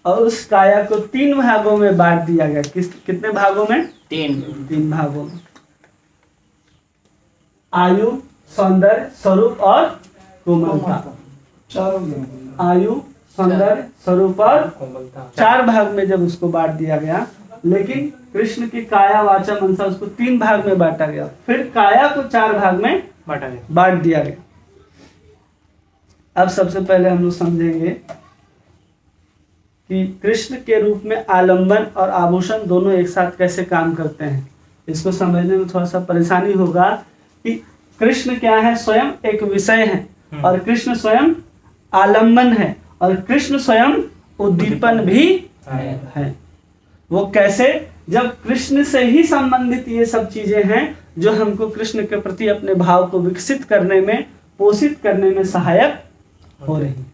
और उस काया को 3 भागों में बांट दिया गया। कितने भागों में? 3 भागों में। आयु, सौंदर्य, स्वरूप और कोमलता। आयु, सौंदर्य, स्वरूप और कोमलता। 4 भाग में जब उसको बांट दिया गया, लेकिन कृष्ण की काया वाचा मनसा उसको 3 भाग में बांटा गया, फिर काया को 4 भाग में बांट दिया गया। अब सबसे पहले हम लोग समझेंगे कि कृष्ण के रूप में आलंबन और आभूषण दोनों एक साथ कैसे काम करते हैं। इसको समझने में थोड़ा सा परेशानी होगा कि कृष्ण क्या है? स्वयं एक विषय है, और कृष्ण स्वयं आलम्बन है, और कृष्ण स्वयं उद्दीपन भी है। वो कैसे? जब कृष्ण से ही संबंधित ये सब चीजें हैं जो हमको कृष्ण के प्रति अपने भाव को विकसित करने में, पोषित करने में सहायक हो रही।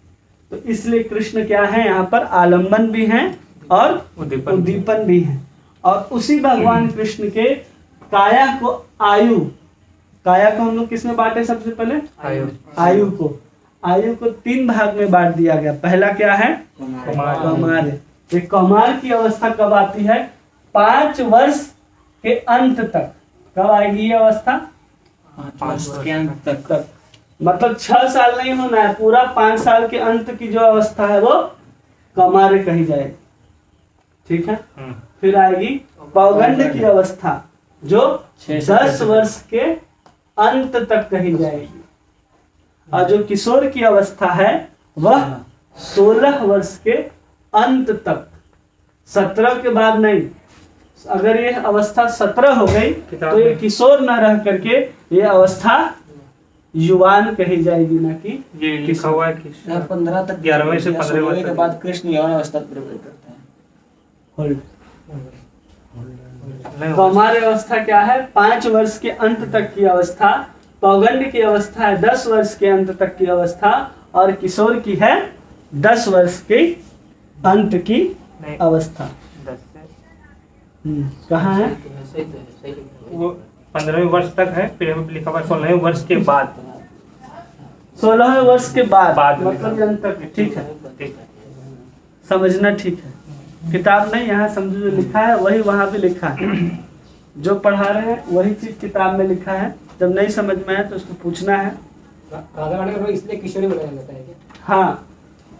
तो इसलिए कृष्ण क्या है? यहाँ पर आलम्बन भी हैं और उद्दीपन भी हैं। और उसी भगवान कृष्ण के काया को आयु, काया को हम लोग किसमें बांटे? सबसे पहले आयु को 3 भाग में बांट दिया गया। पहला क्या है? कौमार। ये कौमार की अवस्था कब आती है? 5 वर्ष के अंत तक। कब आएगी ये अवस्था? 5 वर्ष के अंत तक। मतलब 6 साल नहीं होना है, पूरा 5 साल के अंत की जो अवस्था है वो कौमार कही जाएगी। ठीक है। फिर आएगी पौगंड की अवस्था जो 10 वर्ष के अंत तक कही जाएगी। और जो किशोर की अवस्था है वह 16 वर्ष के अंत तक, 17 के बाद नहीं। अगर ये अवस्था 17 हो गई तो ये किशोर न रह करके ये अवस्था युवान कही जाएगी, ना कि ये लिखा हुआ है कि 15 तक 11वें से 15वें के बाद कृष्ण यौन अवस्था प्रवेश करते हैं। कौमार अवस्था क्या है? 5 वर्ष के अंत तक की अवस्था। पौगंड की अवस्था है 10 वर्ष के अंत तक की अवस्था, और किशोर की है 10 वर्ष के अंत की अवस्था। कहाँ है? वो 15वें वर्ष तक है, फिर लिखा हुआ 16वें वर्ष के बाद। 16वें वर्ष के बाद में मतलब अंत तक। ठीक है, ठीक है, समझना ठीक है। किताब नहीं, यहाँ समझो जो लिखा है वही वहाँ पे लिखा है। जो पढ़ा रहे हैं वही चीज किताब में लिखा है। जब नहीं समझ में आए तो उसको पूछना है। इसलिए किशोरी बनाया जाता है क्या? हाँ,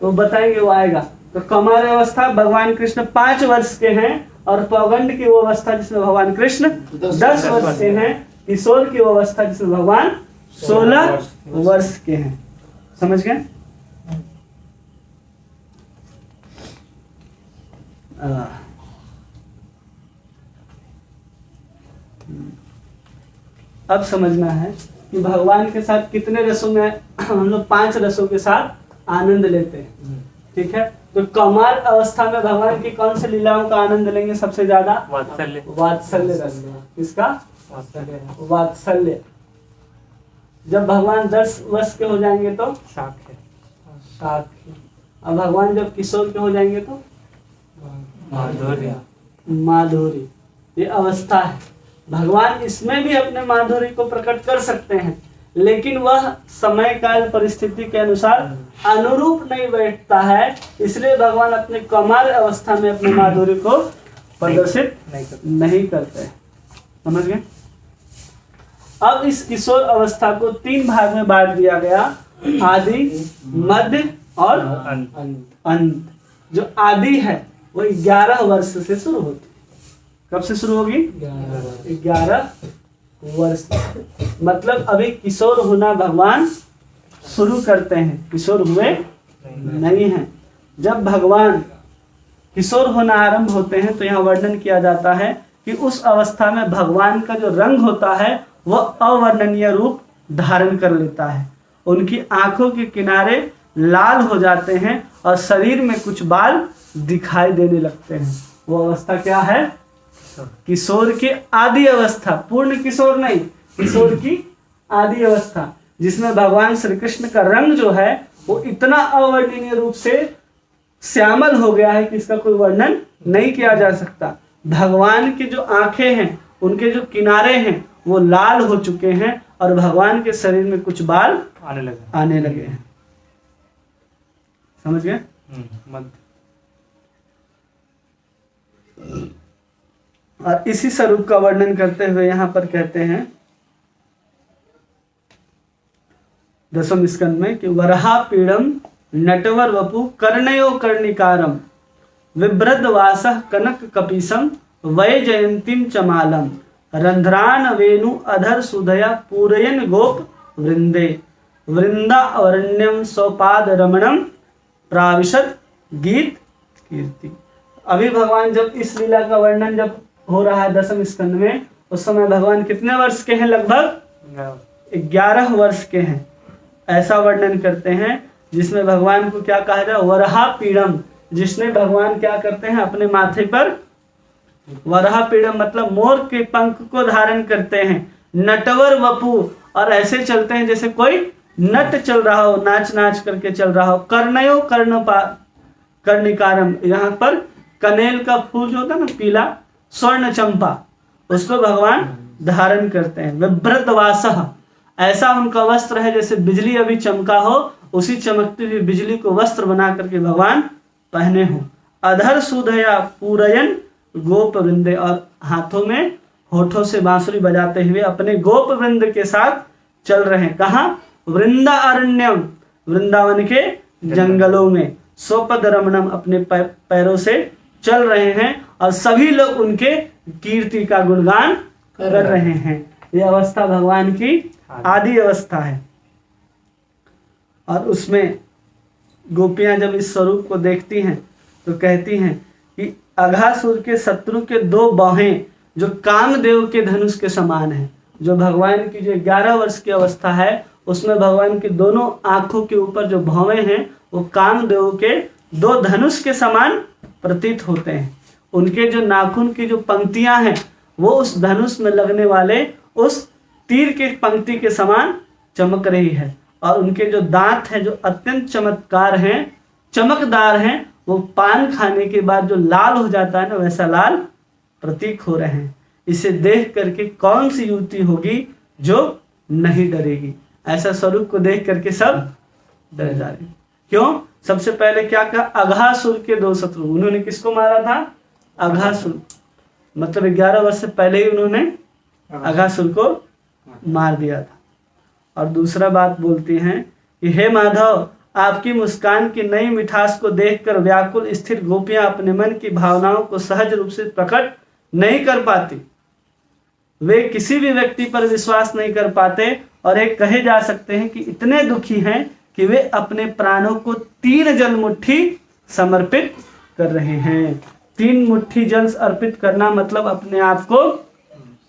वो बताएंगे, वो आएगा। तो कौमार अवस्था भगवान कृष्ण 5 वर्ष के हैं, और पौगंड की वो अवस्था जिसमें भगवान कृष्ण 10 वर्ष के हैं, किशोर की वो अवस्था जिसमें भगवान 16 वर्ष के हैं। समझ गए? अब समझना है कि भगवान के साथ कितने रसों में हम लोग 5 रसों के साथ आनंद लेते हैं। ठीक है। तो कौमार अवस्था में भगवान की कौन सी लीलाओं का आनंद लेंगे सबसे ज्यादा? वात्सल्य रस। किसका? वात्सल्य। जब भगवान 10 वर्ष के हो जाएंगे तो साख्य। अब भगवान जब किशोर के हो जाएंगे तो माधुरी। ये अवस्था है। भगवान इसमें भी अपने माधुरी को प्रकट कर सकते हैं, लेकिन वह समय काल परिस्थिति के अनुसार अनुरूप नहीं बैठता है। इसलिए भगवान अपने कौमार अवस्था में अपने माधुरी को प्रदर्शित नहीं करते। समझ गए? अब इस किशोर अवस्था को 3 भाग में बांट दिया गया, आदि, मध्य और अंत। जो आदि है वो 11 वर्ष से शुरू होती है। कब से शुरू होगी? 11 वर्ष। मतलब अभी किशोर होना भगवान शुरू करते हैं, किशोर हुए नहीं हैं। जब भगवान किशोर होना आरंभ होते हैं तो यहाँ वर्णन किया जाता है कि उस अवस्था में भगवान का जो रंग होता है वह अवर्णनीय रूप धारण कर लेता है। उनकी आंखों के किनारे लाल हो जाते हैं और शरीर में कुछ बाल दिखाई देने लगते हैं। वो अवस्था क्या है? किशोर की आदि अवस्था। पूर्ण किशोर नहीं, किशोर की आदि अवस्था, जिसमें भगवान श्री कृष्ण का रंग जो है वो इतना अवर्णनीय रूप से श्यामल हो गया है कि इसका कोई वर्णन नहीं किया जा सकता। भगवान की जो आंखें हैं, उनके जो किनारे हैं वो लाल हो चुके हैं और भगवान के शरीर में कुछ बाल आने लगे हैं। समझ गए? और इसी स्वरूप का वर्णन करते हुए यहाँ पर कहते हैं 10वें स्कंद में कि वरहा पीड़म नटवर वपु कर्णयो कर्णिकारम विभ्रद वासः कनक कपीसम वै जयंतीम चमालम रंध्रान वेणु अधर सुधया पूरयन गोप वृंदे वृंदावरण्यम स्वपाद रमणम प्राविशद गीत कीर्ति। अभी भगवान जब इस लीला का वर्णन जब हो रहा है 10वें स्कंद में, उस समय भगवान कितने वर्ष के हैं? लगभग 11 वर्ष के हैं, ऐसा वर्णन करते हैं, जिसमें भगवान को क्या कहा जाए, वराह पीड़म, जिसने भगवान क्या करते हैं अपने माथे पर वराह पीड़म मतलब मोर के पंख को धारण करते हैं, नटवर वपु, और ऐसे चलते हैं जैसे कोई नट चल रहा हो, नाच नाच करके चल रहा हो, कर्णयो कर्णिकारम, यहाँ पर कनेल का फूल जो होता है ना पीला, स्वर्ण चंपा, उसको भगवान धारण करते हैं। विभ्रतवासः, ऐसा उनका वस्त्र है जैसे बिजली अभी चमका हो, उसी चमकती हुई बिजली को वस्त्र बना करके भगवान पहने हो। अधर सुधया पूरयन गोप वृंदे, और हाथों में होठों से बांसुरी बजाते हुए अपने गोप वृंद के साथ चल रहे हैं। कहाँ? वृंदा अरण्यम, वृंदावन के जंगलों में, सोपद रमणम, अपने पैरों से चल रहे हैं, और सभी लोग उनके कीर्ति का गुणगान कर रहे हैं। ये अवस्था भगवान की आदि अवस्था है। और उसमें गोपियां जब इस स्वरूप को देखती हैं तो कहती हैं कि अघासुर के शत्रु के 2 बाहें जो कामदेव के धनुष के समान है। जो भगवान की जो 11 वर्ष की अवस्था है उसमें भगवान की दोनों आंखों के ऊपर जो भौवें हैं वो कामदेव के 2 धनुष के समान प्रतीत होते हैं। उनके जो नाखून की जो पंक्तियां हैं वो उस धनुष में लगने वाले उस तीर के पंक्ति के समान चमक रही है, और उनके जो दांत हैं जो अत्यंत चमकदार हैं, वो पान खाने के बाद जो लाल हो जाता है ना, वैसा लाल प्रतीक हो रहे हैं। इसे देख करके कौन सी युवती होगी जो नहीं डरेगी? ऐसा स्वरूप को देख करके सब डर जा रहे। क्यों? सबसे पहले क्या कहा? अघासुर के 2 शत्रु। उन्होंने किसको मारा था? अघासुर, मतलब 11 वर्ष से पहले ही उन्होंने अघासुर को मार दिया था। और दूसरा बात बोलती हैं कि हे माधव, आपकी मुस्कान की नई मिठास को देखकर व्याकुल स्थिर गोपियां अपने मन की भावनाओं को सहज रूप से प्रकट नहीं कर पाती। वे किसी भी व्यक्ति पर विश्वास नहीं कर पाते, और एक कहे जा सकते हैं कि इतने दुखी हैं कि वे अपने प्राणों को 3 जल मुट्ठी समर्पित कर रहे हैं। 3 मुट्ठी जल अर्पित करना मतलब अपने आप को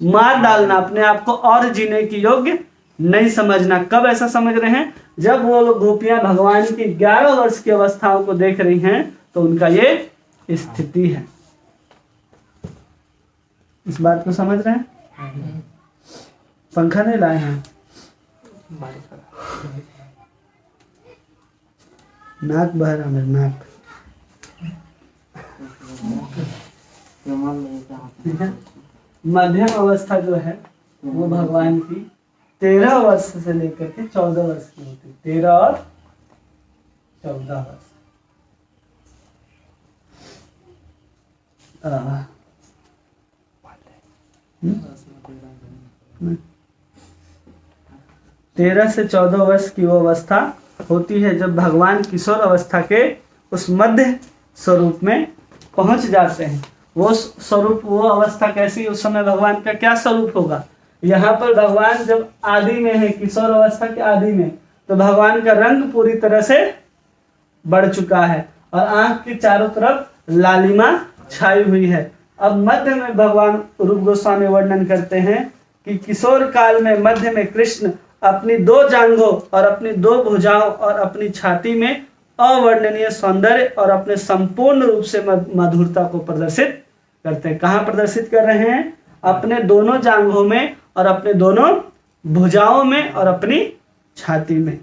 मार डालना, अपने आप को और जीने की योग्य नहीं समझना। कब ऐसा समझ रहे हैं? जब वो लोग गोपियां भगवान की 11 वर्ष की अवस्थाओं को देख रही हैं तो उनका ये स्थिति है। इस बात को समझ रहे हैं? पंखा नहीं लाए हैं, नाक बह रहा मेरा नाक। ठीक है? मध्यम अवस्था जो है वो भगवान की 13 वर्ष से लेकर के 14 वर्ष की होती है। 13 और 14 वर्ष। 13 से 14 वर्ष की वो अवस्था होती है जब भगवान किशोर अवस्था के उस मध्य स्वरूप में पहुंच जाते हैं। वो स्वरूप, वो अवस्था कैसी, उस समय भगवान का क्या स्वरूप होगा? यहाँ पर भगवान जब आदि में है, किशोर अवस्था के आदि में, तो भगवान का रंग पूरी तरह से बढ़ चुका है और आंख की चारों तरफ लालिमा छाई हुई है। अब मध्य में भगवान रूप गोस्वामी वर्णन करते हैं कि किशोर काल में मध्य में कृष्ण अपनी 2 जांघों और अपनी 2 भुजाओं और अपनी छाती में अवर्णनीय सौंदर्य और अपने संपूर्ण रूप से मधुरता को प्रदर्शित करते हैं। कहाँ प्रदर्शित कर रहे हैं? अपने दोनों जांघों में और अपने दोनों भुजाओं में और अपनी छाती में।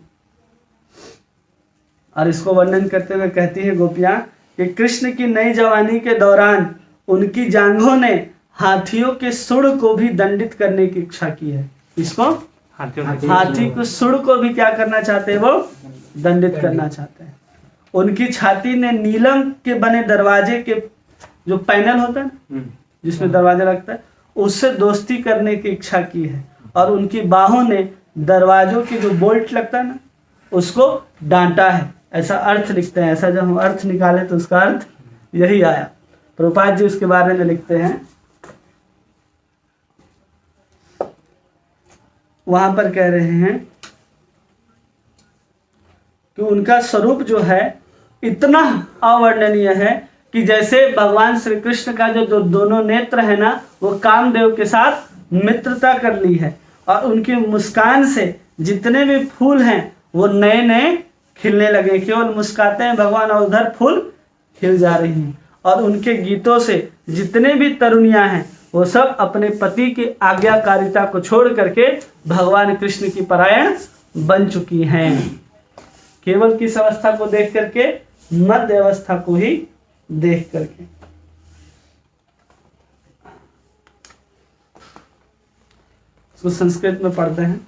और इसको वर्णन करते हुए कहती है गोपियां कि कृष्ण की नई जवानी के दौरान उनकी जांघों ने हाथियों के सुड़ को भी दंडित करने की इच्छा की है। इसको हाथी को सुड़ को भी क्या करना चाहते हैं? वो दंडित करना चाहते हैं। उनकी छाती ने नीलम के बने दरवाजे के जो पैनल होता है ना, जिसमें दरवाजा लगता है, उससे दोस्ती करने की इच्छा की है। और उनकी बाहों ने दरवाजों की जो बोल्ट लगता है ना, उसको डांटा है। ऐसा अर्थ लिखते हैं। ऐसा जब हम अर्थ निकाले तो उसका अर्थ यही आया। प्रभुपाद जी उसके बारे में लिखते हैं, वहां पर कह रहे हैं कि उनका स्वरूप जो है इतना अवर्णनीय है कि जैसे भगवान श्री कृष्ण का जो दोनों नेत्र है ना, वो कामदेव के साथ मित्रता कर ली है। और उनकी मुस्कान से जितने भी फूल हैं वो नए नए खिलने लगे। केवल मुस्काते हैं भगवान और उधर फूल खिल जा रही हैं। और उनके गीतों से जितने भी तरुणियां हैं वो सब अपने पति की आज्ञाकारिता को छोड़ करके भगवान कृष्ण की परायण बन चुकी हैं। केवल किस अवस्था को देख करके? मध्य अवस्था को ही देख करके। इसको संस्कृत में पढ़ते हैं।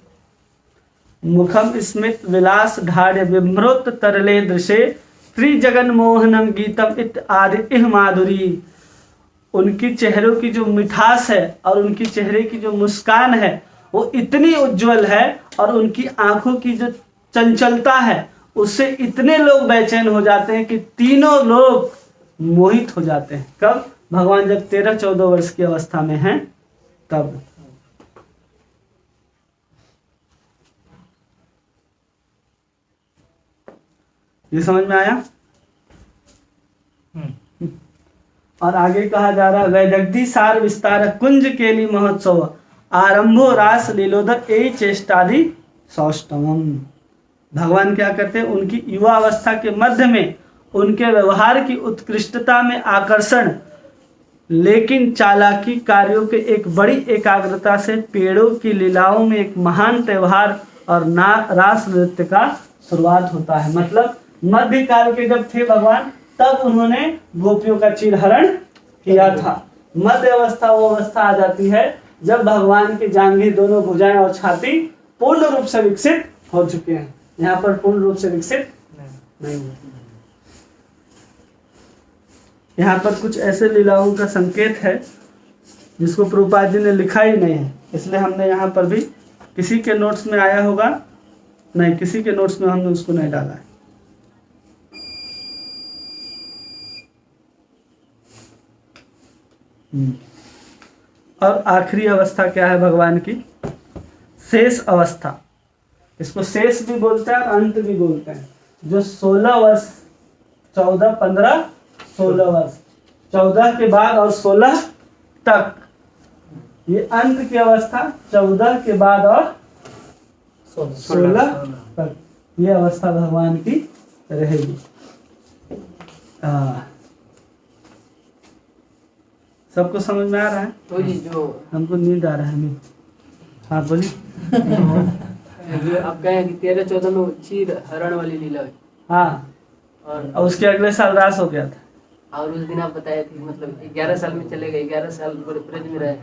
मुखम स्मित विलास ढाढ़ विभ्रोत तरले दृशे त्रिजगन मोहनम गीतम इत आदि इह माधुरी। उनकी चेहरों की जो मिठास है और उनकी चेहरे की जो मुस्कान है वो इतनी उज्जवल है और उनकी आंखों की जो चंचलता है उससे इतने लोग बेचैन हो जाते हैं कि तीनों लोग मोहित हो जाते हैं। कब? भगवान जब 13-14 वर्ष की अवस्था में हैं तब। ये समझ में आया? और आगे कहा जा रहा है वैदग्धी सार विस्तार कुंज केली महोत्सव आरंभो रास लीलोदर ए चेष्टादि सौष्टवम। भगवान क्या करते हैं? उनकी युवा अवस्था के मध्य में उनके व्यवहार की उत्कृष्टता में आकर्षण, लेकिन चालाकी कार्यों के एक बड़ी एकाग्रता से पेड़ों की लीलाओं में एक महान त्यौहार और रास नृत्य का शुरुआत होता है। मतलब मध्य काल के जब थे भगवान तब उन्होंने गोपियों का चीरहरण किया था। मध्य अवस्था वो अवस्था आ जाती है जब भगवान की जांघें, दोनों भुजाएं और छाती पूर्ण रूप से विकसित हो चुके हैं। यहाँ पर पूर्ण रूप से विकसित नहीं हुए। यहाँ पर कुछ ऐसे लीलाओं का संकेत है जिसको प्रभुपाद जी ने लिखा ही नहीं है, इसलिए हमने यहाँ पर भी, किसी के नोट्स में आया होगा नहीं, किसी के नोट्स में हमने उसको नहीं डाला है। और आखिरी अवस्था क्या है भगवान की? शेष अवस्था। इसको शेष भी बोलते हैं और अंत भी बोलते हैं। जो 16 वर्ष, 14, 15, 16 वर्ष, 14 के बाद और 16 तक, ये अंत की अवस्था 14 के बाद और 16 तक, ये अवस्था भगवान की रहेगी। सबको समझ में आ रहा है? तो जी जो हमको नींद आ रहा है। नहीं, हाँ बोलिए। जो आप कहें कि 13-14 में चीर हरण वाली लीला हुई, हाँ, और उसके अगले साल रास हो गया था। और उस दिन आप बताए थे मतलब 11 साल में चले गए, 11 साल ब्रज में रहे।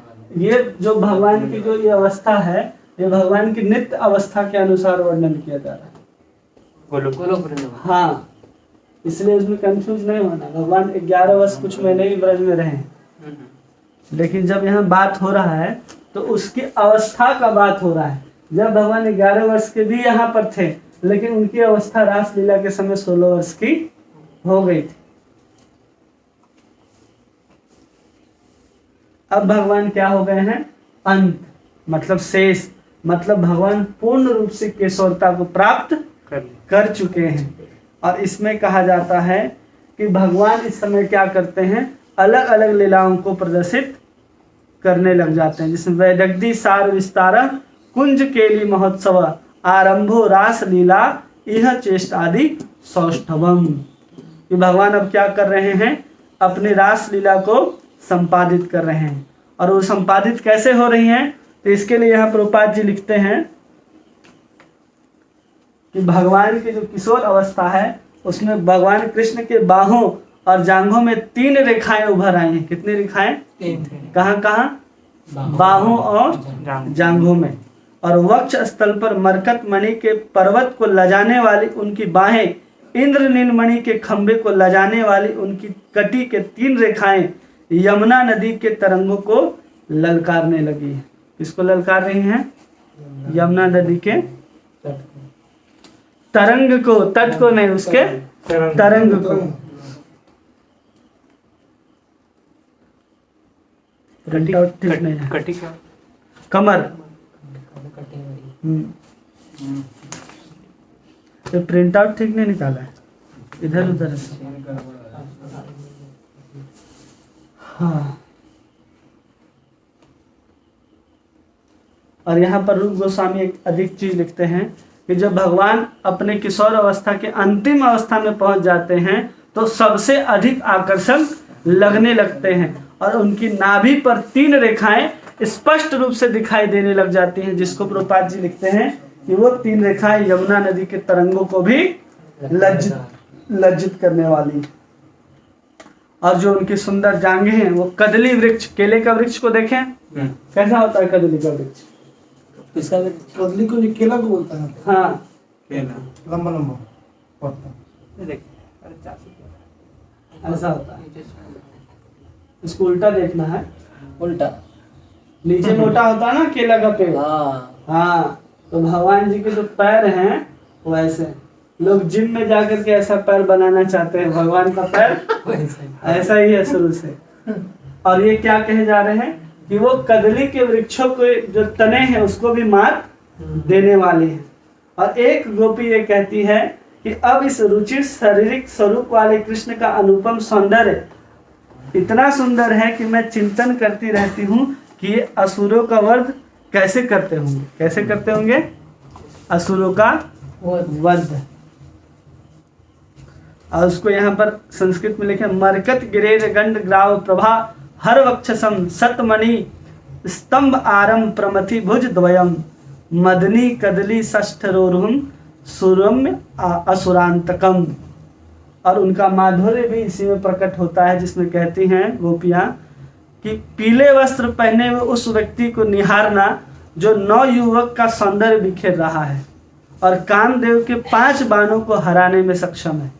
ये जो भगवान की जो ये अवस्था है, ये भगवान की नित्य अवस्था के अनुसार वर्णन किया जा रहा है। गोलोक वृंदावन। हाँ, इसलिए उसमें कंफ्यूज नहीं होना। भगवान 11 वर्ष कुछ महीने ही ब्रज में रहे, लेकिन जब यहाँ बात हो रहा है तो उसकी अवस्था का बात हो रहा है। जब भगवान 11 वर्ष के भी यहाँ पर थे, लेकिन उनकी अवस्था रास लीला के समय 16 वर्ष की हो गई थी। अब भगवान क्या हो गए हैं? अंत, मतलब शेष, मतलब भगवान पूर्ण रूप से केशवरता को प्राप्त कर चुके हैं। और इसमें कहा जाता है कि भगवान इस समय क्या करते हैं? अलग अलग लीलाओं को प्रदर्शित करने लग जाते हैं। जिसमें वैदग्धी सार विस्तार कुंज केली महोत्सव आरंभो रास लीला यह चेष्टादि सौष्ठवम। कि भगवान अब क्या कर रहे हैं? अपनी रास लीला को संपादित कर रहे हैं। और वो संपादित कैसे हो रही हैं? तो इसके लिए यहाँ प्रभुपाद जी लिखते हैं कि भगवान की जो किशोर अवस्था है उसमें भगवान कृष्ण के बाहों और जांघों में 3 रेखाएं उभर आई हैं। कितनी रेखाएं? 3। कहाँ कहाँ? बाहों और जांघों में। और वक्ष स्थल पर मरकत मणि के पर्वत को लजाने वाली उनकी बाहें, इंद्रनील मणि के खंभे को लजाने वाली उनकी कटी के 3 रेखाएं यमुना नदी के तरंगों को ललकारने लगी है। किसको ललकार रही हैं? यमुना नदी के तरंग को, तट को नहीं, उसके तरंग को। प्रिंट आउट ठीक नहीं है। कटी का कमर, ये प्रिंट आउट ठीक नहीं निकाला है, इधर उधर है। हाँ, और यहाँ पर रूप गोस्वामी एक अधिक चीज लिखते हैं कि जब भगवान अपने किशोर अवस्था के अंतिम अवस्था में पहुंच जाते हैं तो सबसे अधिक आकर्षण लगने लगते हैं और उनकी नाभि पर 3 रेखाएं स्पष्ट रूप से दिखाई देने लग जाती हैं, जिसको प्रभुपाद जी लिखते हैं कि वो 3 रेखाएं यमुना नदी के तरंगों को भी लज्जित करने वाली। और जो उनकी सुंदर जांघें हैं वो कदली वृक्ष, केले का वृक्ष को देखें कैसा होता है कदली का वृक्ष। इसका कदली को जो केला को बोलता है, हाँ लंबा लंबा पत्ता। ऐसा होता है, इसको उल्टा देखना है, उल्टा। नीचे मोटा होता है ना केला का पेड़। हाँ, तो भगवान जी के जो पैर हैं वो ऐसे, लोग जिम में जाकर के ऐसा पैर बनाना चाहते हैं, भगवान का पैर ऐसा ही है शुरू से। और ये क्या कहे जा रहे हैं कि वो कदली के वृक्षों के जो तने हैं उसको भी मार देने वाले हैं। और एक गोपी ये कहती है कि अब इस रुचिर शारीरिक स्वरूप वाले कृष्ण का अनुपम सौंदर्य इतना सुंदर है कि मैं चिंतन करती रहती हूँ कि ये असुरों का वध कैसे करते होंगे। कैसे करते होंगे? असुरों का वध। और उसको यहाँ पर संस्कृत में लिखे, मरकत गिरेर गंड ग्राव प्रभा हर वक्षसम सतमणि स्तंभ आरम प्रमथि भुज द्वयम मदनी कदली षष्ठरोरुहम सुरम्य असुरांतकम। और उनका माधुर्य भी इसी में प्रकट होता है, जिसमें कहती हैं गोपियां कि पीले वस्त्र पहने हुए उस व्यक्ति को निहारना जो नवयुवक का सौंदर्य बिखेर रहा है और कामदेव के 5 बाणों को हराने में सक्षम है।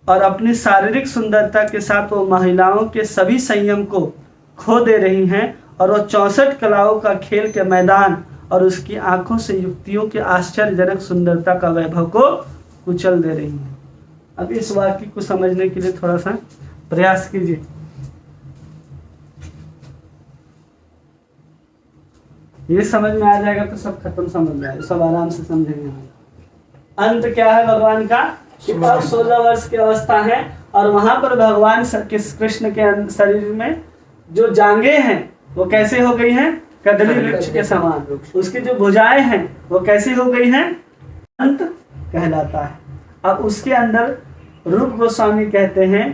और अपनी शारीरिक सुंदरता के साथ वो महिलाओं के सभी संयम को खो दे रही हैं और वो 64 कलाओं का खेल के मैदान और उसकी आंखों से युक्तियों के आश्चर्यजनक सुंदरता का वैभव को कुचल दे रही हैं। अब इस वाक्य को समझने के लिए थोड़ा सा प्रयास कीजिए। ये समझ में आ जाएगा तो सब खत्म समझ में आएगा, सब आराम से समझेंगे। अंत क्या है भगवान का? कि अब 16 वर्ष की अवस्था है और वहां पर भगवान कृष्ण के शरीर में जो जांघें हैं वो कैसे हो गई हैं? कदली वृक्ष के समान। उसकी जो भुजाएं हैं वो कैसी हो गई हैं? अंत कहलाता है। अब उसके अंदर रूप गोस्वामी कहते हैं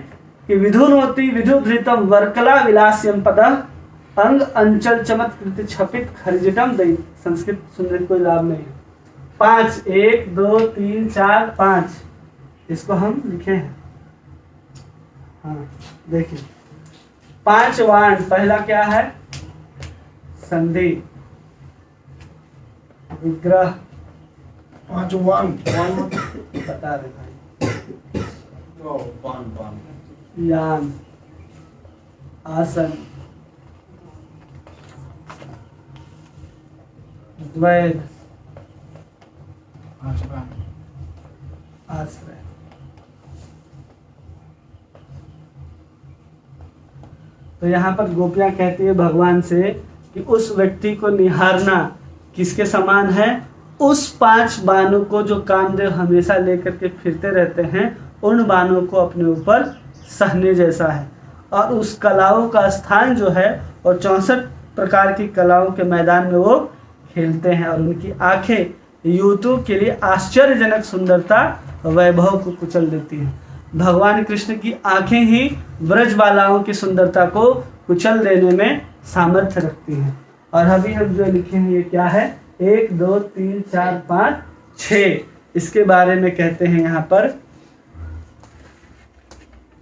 कि विधुनोति विधुधृतम वर्कला विलास्यम पदः अंग अंचल चमत्कृत छपित खर्जिटम दई। संस्कृत सुनने कोई लाभ नहीं है। 5 1 2 3 4 5 इसको हम लिखे हैं। हाँ देखिए, 5 वाण। पहला क्या है? संधि, विग्रह। 5 वाण बता रहे भाई। वाण यान, आसन, द्वैध, आश्रय। तो यहाँ पर गोपियां कहती है भगवान से कि उस व्यक्ति को निहारना किसके समान है? उस 5 बाणों को जो कामदेव हमेशा लेकर के फिरते रहते हैं, उन बाणों को अपने ऊपर सहने जैसा है। और उस कलाओं का स्थान जो है और 64 प्रकार की कलाओं के मैदान में वो खेलते हैं और उनकी आंखें युवतियों के लिए आश्चर्यजनक सुंदरता वैभव को कुचल देती हैं। भगवान कृष्ण की आंखें ही ब्रजबालाओं की सुंदरता को कुचल देने में सामर्थ्य रखती हैं। और अभी हम जो लिखे हैं ये क्या है? 1 2 3 4 5 6 इसके बारे में कहते हैं यहाँ पर,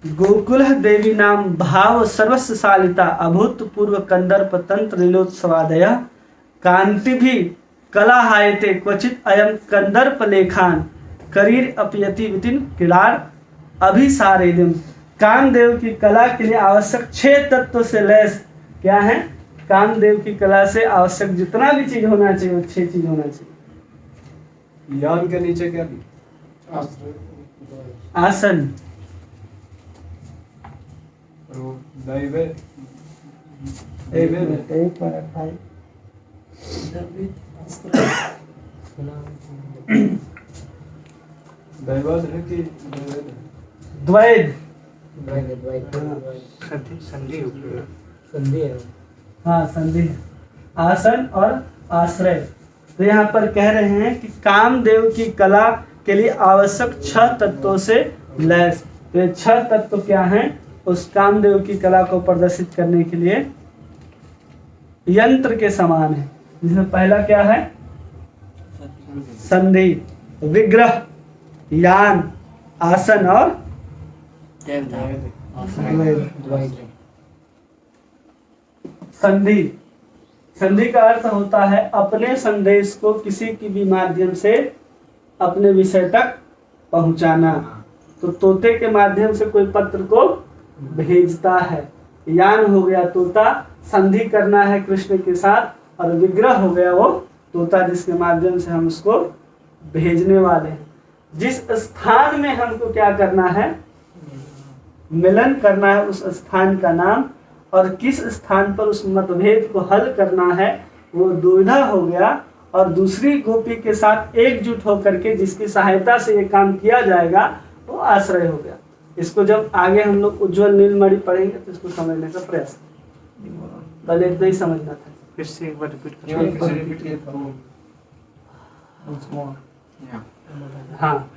गोकुल देवी नाम भाव सर्वस्व सालिता अभूतपूर्व कंदर्प तंत्र लीलोत्सवादय कांति भी कला हायते क्वचित अयम कंदर्प लेखान करीर अपयति वितिन क्रीड़ार अभिसारेदिम। कामदेव की कला के लिए आवश्यक 6 तत्व से लैस क्या है? कामदेव की कला से आवश्यक जितना भी चीज होना चाहिए वो 6 चीज होना चाहिए। यान के नीचे क्या भी? आसन, एक मिनट भाई। द्वैध, संधि संधि है। हाँ संधि, आसन और आश्रय। तो यहाँ पर कह रहे हैं कि कामदेव की कला के लिए आवश्यक 6 तत्वों से लैस। तो ये 6 तत्व क्या हैं? उस कामदेव की कला को प्रदर्शित करने के लिए यंत्र के समान है। जिसमें पहला क्या है? संधि, विग्रह, यान, आसन और संधि। संधि का अर्थ होता है अपने संदेश को किसी की भी माध्यम से अपने विषय तक पहुंचाना। तो तोते के माध्यम से कोई पत्र को भेजता है। यान हो गया तोता, संधि करना है कृष्ण के साथ, और विग्रह हो गया वो तोता जिसके माध्यम से हम उसको भेजने वाले हैं। जिस स्थान में हमको क्या करना है? मिलन करना है, उस स्थान का नाम, और किस स्थान पर उस मतभेद को हल करना है वो दुविधा हो गया। और दूसरी गोपी के साथ एकजुट होकर के जिसकी सहायता से ये काम किया जाएगा वो आश्रय हो गया। इसको जब आगे हम लोग उज्ज्वल नीलमणि पढ़ेंगे तो इसको समझने का प्रयास करेंगे। पहले इतना ही समझना था। फिर से एक बार रिपीट हाँ,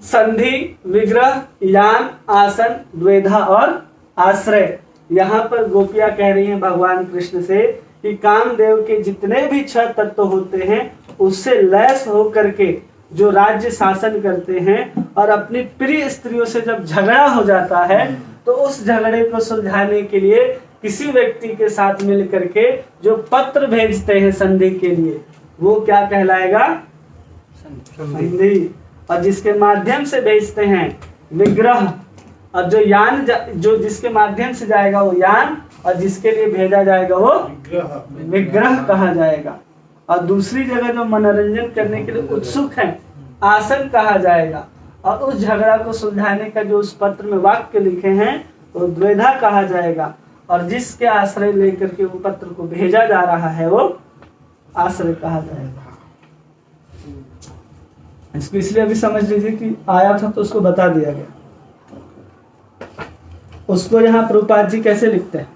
संधि, विग्रह, यान, आसन, द्वेधा और आश्रय। यहाँ पर गोपियां कह रही हैं भगवान कृष्ण से कि कामदेव के जितने भी 6 तत्व होते हैं उससे लैस होकर के जो राज्य शासन करते हैं, और अपनी प्रिय स्त्रियों से जब झगड़ा हो जाता है तो उस झगड़े को सुलझाने के लिए किसी व्यक्ति के साथ मिल करके जो पत्र भेजते हैं संधि के लिए, वो क्या कहलाएगा? संधि। और जिसके माध्यम से भेजते हैं विग्रह, और जो यान जो जिसके माध्यम से जाएगा वो यान, और जिसके लिए भेजा जाएगा वो विग्रह कहा जाएगा। और दूसरी जगह जो मनोरंजन करने के लिए उत्सुक है, आसन कहा जाएगा। और उस झगड़ा को सुलझाने का जो उस पत्र में वाक्य लिखे हैं वो द्वेधा कहा जाएगा। और जिसके आश्रय लेकर के वो पत्र को भेजा जा रहा है वो आश्रय कहा जाएगा। इसको इसलिए अभी समझ लीजिए कि आया था तो उसको बता दिया गया। उसको यहाँ प्रभुपाद जी कैसे लिखते हैं?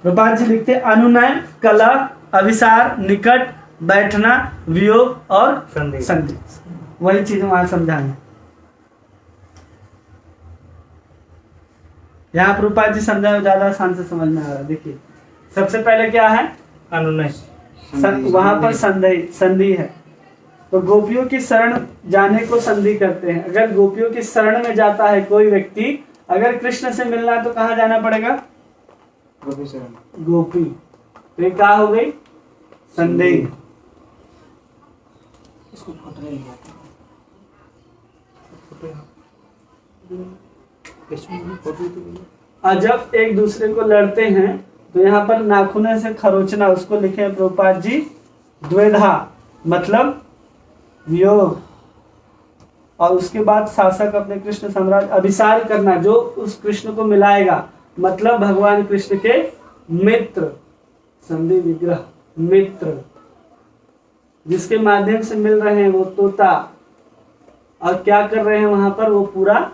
प्रभुपाद जी लिखते हैं अनुनय, कला, अभिसार, निकट, बैठना, वियोग और संधि। वही चीज वहां समझाएं। यहाँ प्रभुपाद जी समझाए ज्यादा आसान से समझ में आ रहा है। देखिए सबसे पहले क्या है? अनुनय। वहां पर संधि है। तो गोपियों की शरण जाने को संधि करते हैं। अगर गोपियों की शरण में जाता है कोई व्यक्ति, अगर कृष्ण से मिलना है तो कहाँ जाना पड़ेगा? गोपी। तो ये क्या हो गई? संधि। और जब एक दूसरे को लड़ते हैं तो यहाँ पर नाखूने से खरोचना, उसको लिखे हैं प्रभुपाद जी द्वेधा, मतलब वियोग। और उसके बाद शासक अपने कृष्ण सम्राट अभिसार करना, जो उस कृष्ण को मिलाएगा, मतलब भगवान कृष्ण के मित्र। संधि, विग्रह, मित्र, जिसके माध्यम से मिल रहे हैं वो तोता। और क्या कर रहे हैं वहां पर? वो पूरा,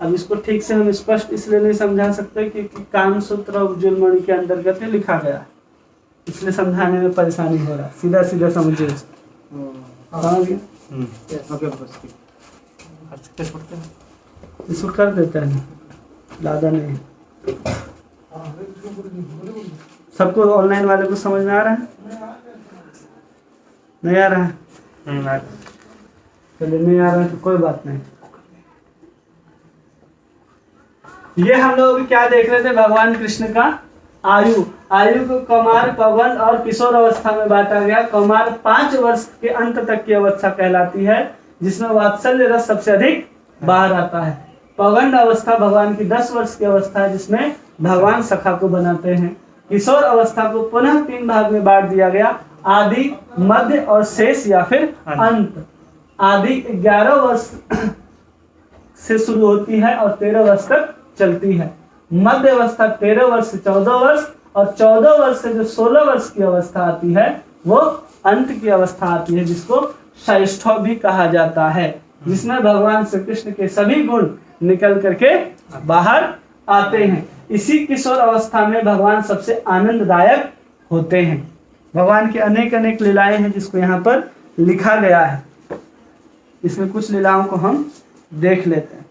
अब इसको ठीक से हम स्पष्ट इसलिए नहीं समझा सकते क्योंकि कामसूत्र और उज्ज्वल के अंतर्गत लिखा गया, इसलिए समझाने में परेशानी हो रहा है। सीधा सीधा समझिए इसको कर देता है, ज्यादा नहीं। सबको ऑनलाइन वाले को समझ में आ रहा है? नहीं आ रहा है? चलिए नहीं आ रहा है तो कोई बात नहीं। ये हम लोग क्या देख रहे थे? भगवान कृष्ण का आयु को कौमार, पवन और किशोर अवस्था में बांटा गया। कौमार 5 वर्ष के अंत तक की अवस्था कहलाती है, जिसमें वात्सल्य रस सबसे अधिक बाहर आता है। पवन अवस्था भगवान की 10 वर्ष की अवस्था है, जिसमें भगवान सखा को बनाते हैं। किशोर अवस्था को पुनः 3 भाग में बांट दिया गया, आदि, मध्य और शेष या फिर अंत। आदि 11 वर्ष से शुरू होती है और 13 वर्ष तक चलती है। मध्य अवस्था 13 वर्ष से 14 वर्ष, और 14 वर्ष से जो 16 वर्ष की अवस्था आती है वो अंत की अवस्था आती है, जिसको श्रेष्ठ भी कहा जाता है, जिसमें भगवान श्री कृष्ण के सभी गुण निकल करके बाहर आते हैं। इसी किशोर अवस्था में भगवान सबसे आनंददायक होते हैं। भगवान की अनेक अनेक लीलाएं हैं जिसको यहाँ पर लिखा गया है। इसमें कुछ लीलाओं को हम देख लेते हैं।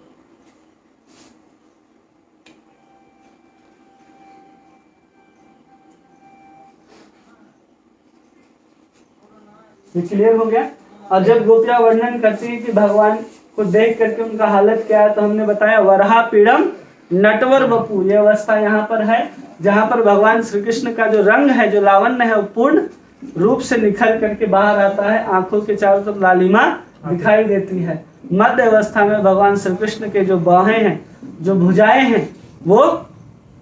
ये क्लियर हो गया। और जब गोपियां वर्णन करती है कि भगवान को देख करके उनका हालत क्या है, तो हमने बताया वरहा पीड़म नटवर बपू, ये अवस्था यहाँ पर है जहाँ पर भगवान श्री कृष्ण का जो रंग है, जो लावण्य है, वो पूर्ण रूप से निखर करके बाहर आता है। आंखों के चारों तरफ लालिमा दिखाई देती है। मध्य अवस्था में भगवान श्री कृष्ण के जो बाहें हैं, जो भुजाएं हैं, वो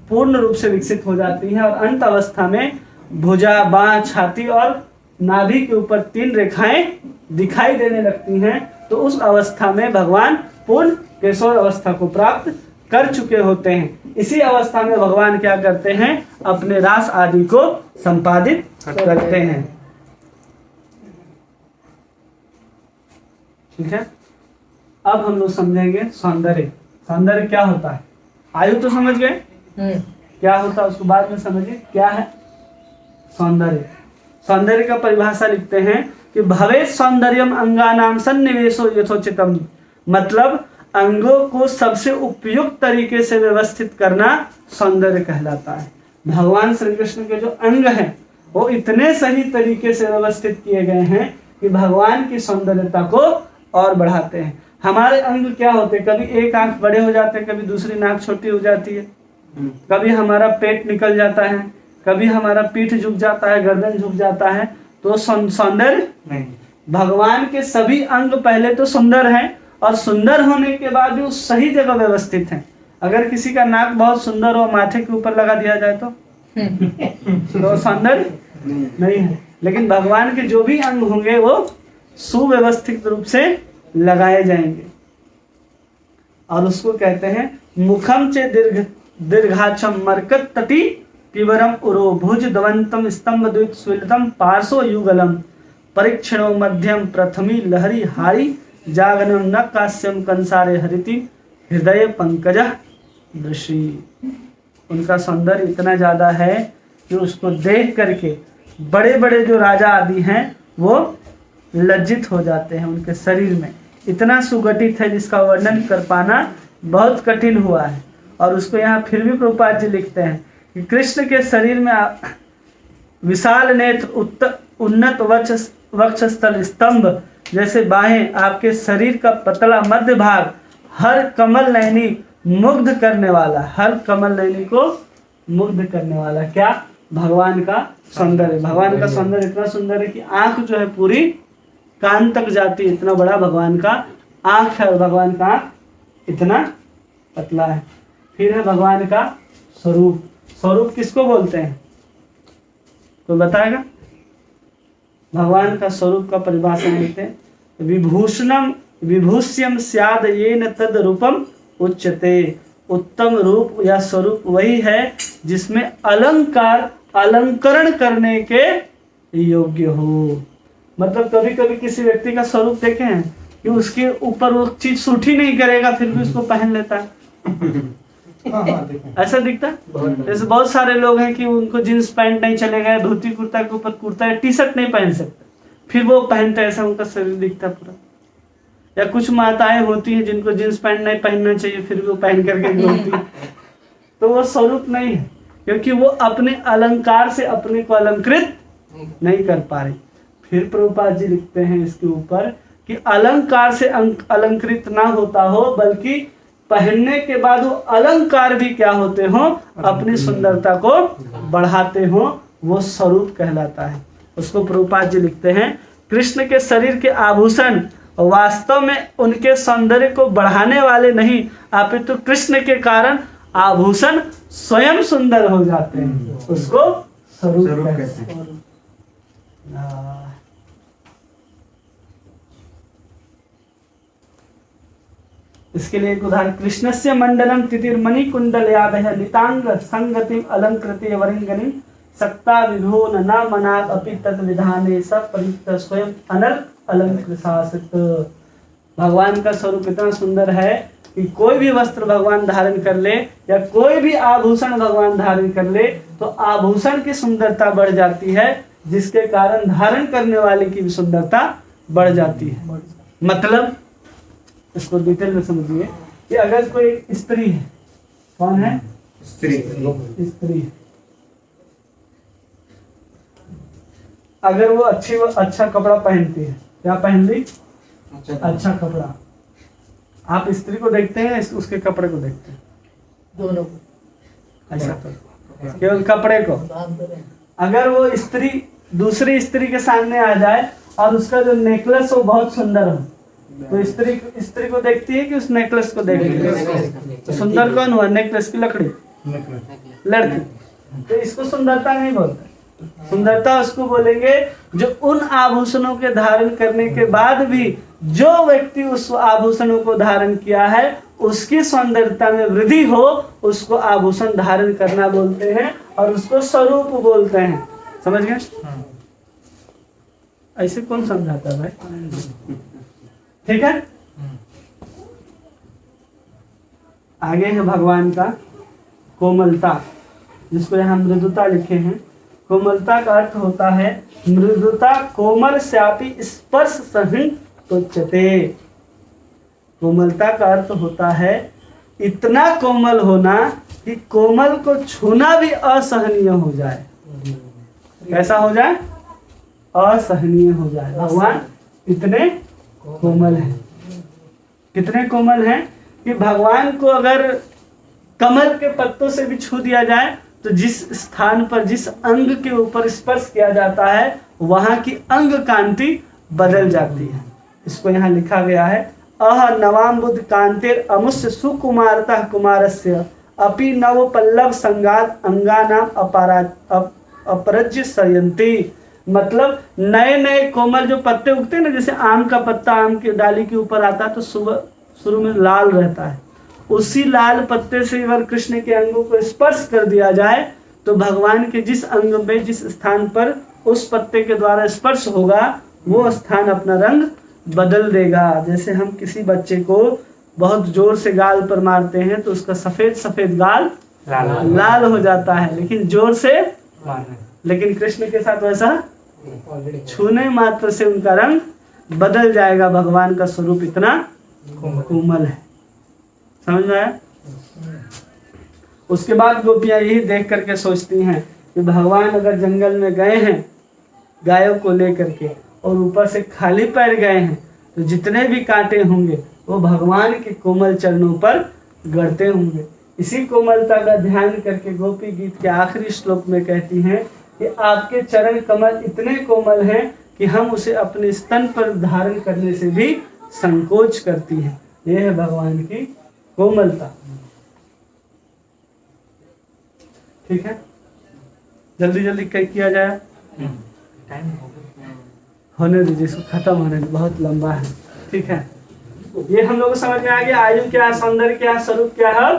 पूर्ण रूप से विकसित हो जाती हैं। और अंत अवस्था में भुजा, बाँ, छाती और नाभि के ऊपर 3 रेखाएं दिखाई देने लगती हैं। तो उस अवस्था में भगवान पूर्ण किशोर अवस्था को प्राप्त कर चुके होते हैं। इसी अवस्था में भगवान क्या करते हैं, अपने रास आदि को संपादित करते हैं। ठीक है, अब हम लोग समझेंगे सौंदर्य। सौंदर्य क्या होता है? आयु तो समझ गए क्या होता है, उसको बाद में समझिए क्या है सौंदर्य। सौंदर्य का परिभाषा लिखते हैं कि भवेत् सौंदर्यम अंगानाम सन्निवेशो यथोचितम, मतलब अंगों को सबसे उपयुक्त तरीके से व्यवस्थित करना सौंदर्य कहलाता है। भगवान श्री कृष्ण के जो अंग हैं वो इतने सही तरीके से व्यवस्थित किए गए हैं कि भगवान की सौंदर्यता को और बढ़ाते हैं। हमारे अंग क्या होते हैं, कभी एक आंख बड़े हो जाते हैं, कभी दूसरी नाक छोटी हो जाती है, कभी हमारा पेट निकल जाता है, कभी हमारा पीठ झुक जाता है, गर्दन झुक जाता है। तो सौंदर्य नहीं, भगवान के सभी अंग पहले तो सुंदर हैं और सुंदर होने के बाद भी उस सही जगह व्यवस्थित हैं। अगर किसी का नाक बहुत सुंदर हो, माथे के ऊपर लगा दिया जाए तो सौंदर्य नहीं है। लेकिन भगवान के जो भी अंग होंगे वो सुव्यवस्थित रूप से लगाए जाएंगे और उसको कहते हैं मुखम चे दीर्घाक्षम मरकत तटी तीव्रम उरो भुज दवंतम स्तंभ द्वित स्विलतम पार्श्व युगलम परीक्षणो मध्यम प्रथमी लहरी हारी जागनम न कास्यम कंसारे हरिति हृदय पंकज दृषि। उनका सौंदर्य इतना ज्यादा है कि उसको देख करके बड़े बड़े जो राजा आदि हैं वो लज्जित हो जाते हैं। उनके शरीर में इतना सुगठित है जिसका वर्णन कर पाना बहुत कठिन हुआ है। और उसको यहाँ फिर भी प्रभुपाद जी लिखते हैं कि कृष्ण के शरीर में विशाल नेत्र, उन्नत वक्षस्थल, स्तंभ जैसे बाहें, आपके शरीर का पतला मध्य भाग, हर कमल नयनी मुग्ध करने वाला, हर कमल नयनी को मुग्ध करने वाला क्या भगवान का सौंदर्य। भगवान का सौंदर्य इतना सुंदर है कि आंख जो है पूरी कान तक जाती है, इतना बड़ा भगवान का आंख है और भगवान का आंख इतना पतला है। फिर है भगवान का स्वरूप। स्वरूप किसको बोलते हैं तो बताएगा? भगवान का स्वरूप का परिभाषा देते हैं विभूषणम विभूष्यम स्याद येन तद रूपम उच्यते। उत्तम रूप या स्वरूप वही है जिसमें अलंकरण करने के योग्य हो। मतलब कभी कभी किसी व्यक्ति का स्वरूप देखे हैं कि उसके ऊपर वो चीज सूट ही नहीं करेगा फिर भी उसको पहन लेता है। ऐसा दिखता है। जैसे बहुत सारे लोग हैं कि उनको जींस पैंट नहीं चलेगा, धोती कुर्ता के ऊपर कुर्ता या टी शर्ट नहीं पहन सकते, फिर वो पहनते हैं, ऐसा उनका शरीर दिखता है पूरा। या कुछ माताएं होती हैं जिनको जींस पैंट नहीं पहनना चाहिए फिर भी वो पहन करके घूमती है, तो वो स्वरूप नहीं है क्योंकि वो अपने अलंकार से अपने को अलंकृत नहीं कर पा रही। फिर प्रभुपाद जी लिखते हैं इसके ऊपर कि अलंकार से अलंकृत ना होता हो बल्कि पहनने के बाद वो अलंकार भी क्या होते हो, अपनी सुंदरता को बढ़ाते हो, वो स्वरूप कहलाता है। उसको प्रभुपाद जी लिखते हैं कृष्ण के शरीर के आभूषण वास्तव में उनके सौंदर्य को बढ़ाने वाले नहीं अपितु तो कृष्ण के कारण आभूषण स्वयं सुंदर हो जाते हैं, उसको स्वरूप कहते हैं। इसके लिए एक उदाहरण कृष्णस्य मंडलम तिथिर्मणि कुंडलयादह नितांग संगतिम अलंकृते वरिंगनिम सक्ता विभो न मनात अपि तत् विधाने सब परित स्वयं अनर्क अलंकृत शासित। भगवान का स्वरूप इतना सुंदर है कि कोई भी वस्त्र भगवान धारण कर ले या कोई भी आभूषण भगवान धारण कर ले तो आभूषण की सुंदरता बढ़ जाती है जिसके कारण धारण करने वाले की भी सुंदरता बढ़ जाती है। मतलब इसको डिटेल में समझिए कि अगर कोई स्त्री है, कौन है? स्त्री है। अगर वो अच्छा कपड़ा पहनती है, क्या पहन ली? अच्छा कपड़ा। आप स्त्री को देखते हैं, उसके कपड़े को देखते हैं? दोनों ऐसा केवल कपड़े को। अगर वो स्त्री दूसरी स्त्री के सामने आ जाए और उसका जो नेकलेस हो बहुत सुंदर हो, तो स्त्री को देखती है कि उस नेकलेस को देखती है? तो सुंदर कौन हुआ? नेकलेस की लड़की। तो इसको सुंदरता नहीं बोलते। सुंदरता उसको बोलेंगे जो उन आभूषणों के धारण करने के बाद भी जो व्यक्ति उस आभूषणों को धारण किया है उसकी सौंदर्यता में वृद्धि हो, उसको आभूषण धारण करना बोलते हैं और उसको स्वरूप बोलते हैं। समझ गए? ऐसे कौन समझाता है भाई? ठीक है। आगे है भगवान का कोमलता, जिसको यहाँ मृदुता लिखे हैं। कोमलता का अर्थ होता है मृदुता, कोमल स्यापी स्पर्श सहिं तुच्यते। कोमलता का अर्थ होता है इतना कोमल होना कि कोमल को छूना भी असहनीय हो जाए। कैसा हो जाए? असहनीय हो जाए। भगवान इतने कोमल हैं। कितने कोमल हैं कि भगवान को अगर कमल के पत्तों से भी छू दिया जाए तो जिस स्थान पर, जिस अंग के ऊपर स्पर्श किया जाता है वहां की अंग कांति बदल जाती है। इसको यहाँ लिखा गया है अह नवाम्बुद कांतिर अमुष्य सुकुमारता कुमारस्य अपि नव पल्लव संगात अंगानाम अपरज्य सयंती। मतलब नए नए कोमल जो पत्ते उगते हैं ना, जैसे आम का पत्ता आम की डाली के ऊपर आता है तो शुरू में लाल रहता है, उसी लाल पत्ते से अगर कृष्ण के अंगों को स्पर्श कर दिया जाए तो भगवान के जिस अंग में, जिस स्थान पर उस पत्ते के द्वारा स्पर्श होगा वो स्थान अपना रंग बदल देगा। जैसे हम किसी बच्चे को बहुत जोर से गाल पर मारते हैं तो उसका सफेद गाल लाल हो जाता है, लेकिन जोर से, लेकिन कृष्ण के साथ वैसा छूने मात्र से उनका रंग बदल जाएगा। भगवान का स्वरूप इतना कोमल है। समझ में आया? उसके बाद गोपियां यही देख करके सोचती हैं कि भगवान अगर जंगल में गए हैं गायों को लेकर के और ऊपर से खाली पैर गए हैं तो जितने भी कांटे होंगे वो भगवान के कोमल चरणों पर गड़ते होंगे। इसी कोमलता का ध्यान करके गोपी गीत के आखिरी श्लोक में कहती हैं कि आपके चरण कमल इतने कोमल हैं कि हम उसे अपने स्तन पर धारण करने से भी संकोच करती हैं। यह है भगवान की कोमलता। ठीक है, जल्दी जल्दी किया जाए, टाइम होने दीजिए, इसको खत्म होने दीजिए, बहुत लंबा है। ठीक है, ये हम लोग को समझ में आ गया आयु क्या, सौंदर्य क्या, स्वरूप क्या है।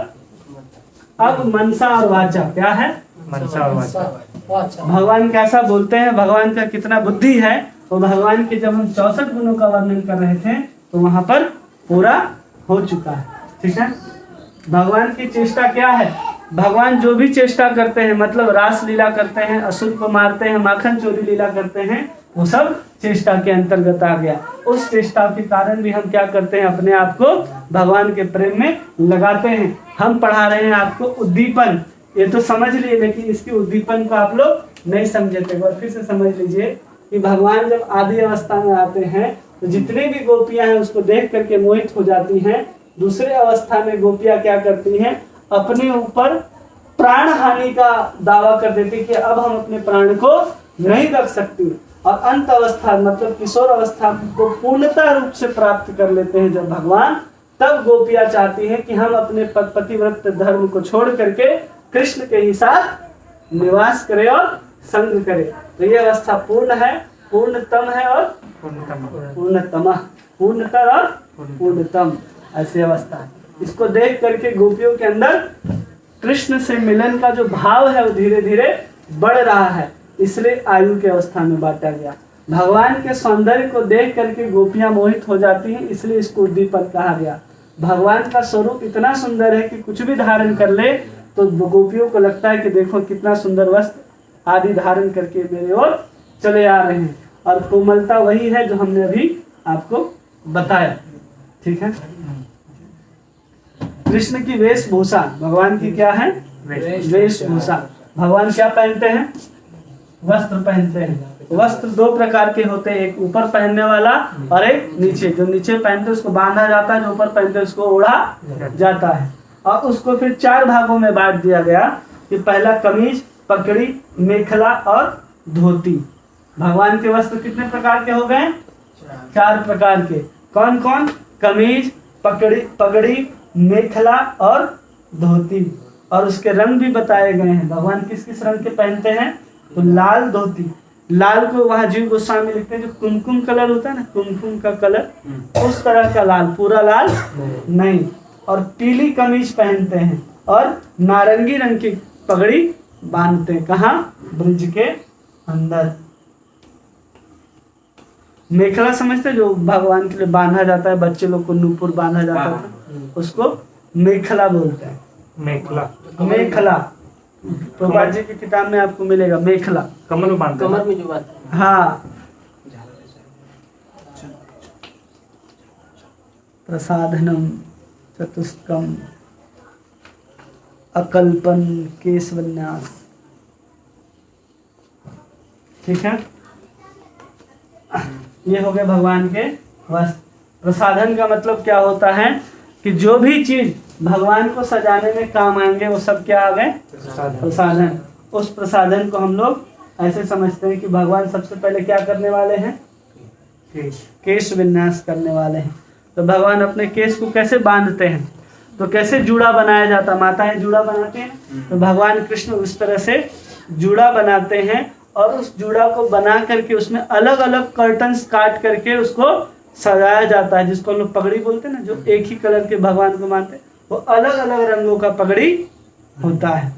अब मनसा और वाचा क्या है? मनसा और वाचा। भगवान कैसा बोलते हैं, भगवान का कितना बुद्धि है, तो भगवान के जब हम 64 गुणों का वर्णन कर रहे थे तो वहां पर पूरा हो चुका है। ठीक है, भगवान की चेष्टा क्या है, भगवान जो भी चेष्टा करते हैं, मतलब रास लीला करते हैं, असुर को मारते हैं, माखन चोरी लीला करते हैं, वो सब चेष्टा के अंतर्गत आ गया। उस चेष्टा के कारण भी हम क्या करते हैं, अपने आप को भगवान के प्रेम में लगाते हैं। हम पढ़ा रहे हैं आपको उद्दीपन, ये तो समझ लिए, लेकिन इसकी उद्दीपन को आप लोग नहीं समझे थे। और फिर से समझ लीजिए कि भगवान जब आदि अवस्था में आते हैं तो जितने भी गोपियां हैं उसको देख करके मोहित हो जाती हैं। दूसरे अवस्था में गोपियां क्या करती हैं, अपने ऊपर प्राण हानि का दावा कर देती कि अब हम अपने प्राण को नहीं रख सकती। और अंत अवस्था मतलब किशोर अवस्था को पूर्णतः रूप से प्राप्त कर लेते हैं जब भगवान, तब गोपियां चाहती हैं कि हम अपने पतिव्रत धर्म को छोड़ करके कृष्ण के ही साथ निवास करें और संग करें। तो ये अवस्था पूर्ण है, पूर्णतम है और पूर्णतम, पूर्णतर और पूर्णतम, ऐसी अवस्था है। इसको देख करके गोपियों के अंदर कृष्ण से मिलन का जो भाव है वो धीरे धीरे बढ़ रहा है, इसलिए आयु के अवस्था में बांटा गया। भगवान के सौंदर्य को देख करके गोपियां मोहित हो जाती हैं, इसलिए इसको उद्दीपन कहा गया। भगवान का स्वरूप इतना सुंदर है कि कुछ भी धारण कर ले तो गोपियों को लगता है कि देखो कितना सुंदर वस्त्र आदि धारण करके मेरे ओर चले आ रहे हैं। और कोमलता वही है जो हमने अभी आपको बताया। ठीक है। कृष्ण की वेशभूषा, भगवान की क्या है? वेशभूषा। भगवान क्या पहनते हैं? वस्त्र पहनते हैं। वस्त्र दो प्रकार के होते हैं, एक ऊपर पहनने वाला और एक नीचे। जो नीचे पहनते उसको बांधा जाता है, जो ऊपर पहनते उसको ओढ़ा जाता है। और उसको फिर 4 भागों में बांट दिया गया कि पहला कमीज, पगड़ी, मेखला और धोती। भगवान के वस्त्र कितने प्रकार के हो गए? 4 प्रकार के। कौन कौन? कमीज, पगड़ी, मेखला और धोती। और उसके रंग भी बताए गए हैं। भगवान किस किस रंग के पहनते हैं? तो लाल धोती। लाल को वहाँ जीव गोस्वामी लिखते हैं जो कुमकुम कलर होता है ना, कुमकुम का कलर, उस तरह का लाल, पूरा लाल नहीं। और पीली कमीज पहनते हैं और नारंगी रंग की पगड़ी बांधते हैं। कहाँ? ब्रिज के अंदर। मेखला समझते जो भगवान के लिए बांधा जाता है, बच्चे लोग को नूपुर बांधा जाता है, उसको मेखला बोलते हैं। मेखला प्रभुपाद जी की किताब में आपको मिलेगा, मेखला। कमर में बांधते हैं। कमर में जो बात है। हाँ। प्रसाधनम चतुष्कम अकल्पन केशवन्यास। ठीक है। ये हो गए भगवान के वस्त्र। प्रसाधन का मतलब क्या होता है कि जो भी चीज भगवान को सजाने में काम आएंगे वो सब क्या आ गए? प्रसाधन। उस प्रसाधन को हम लोग ऐसे समझते हैं कि भगवान सबसे पहले क्या करने वाले हैं? केश विन्यास करने वाले हैं। तो भगवान अपने केश को कैसे बांधते हैं? तो कैसे जूड़ा बनाया जाता? माताएं जूड़ा बनाते हैं, तो भगवान कृष्ण उस तरह से जूड़ा बनाते हैं। और उस जूड़ा को बना करके उसमें अलग अलग कर्टन्स काट करके उसको सजाया जाता है, जिसको हम लोग पगड़ी बोलते हैं ना। जो एक ही कलर के भगवान को मानते हैं, वो अलग अलग रंगों का पगड़ी होता है।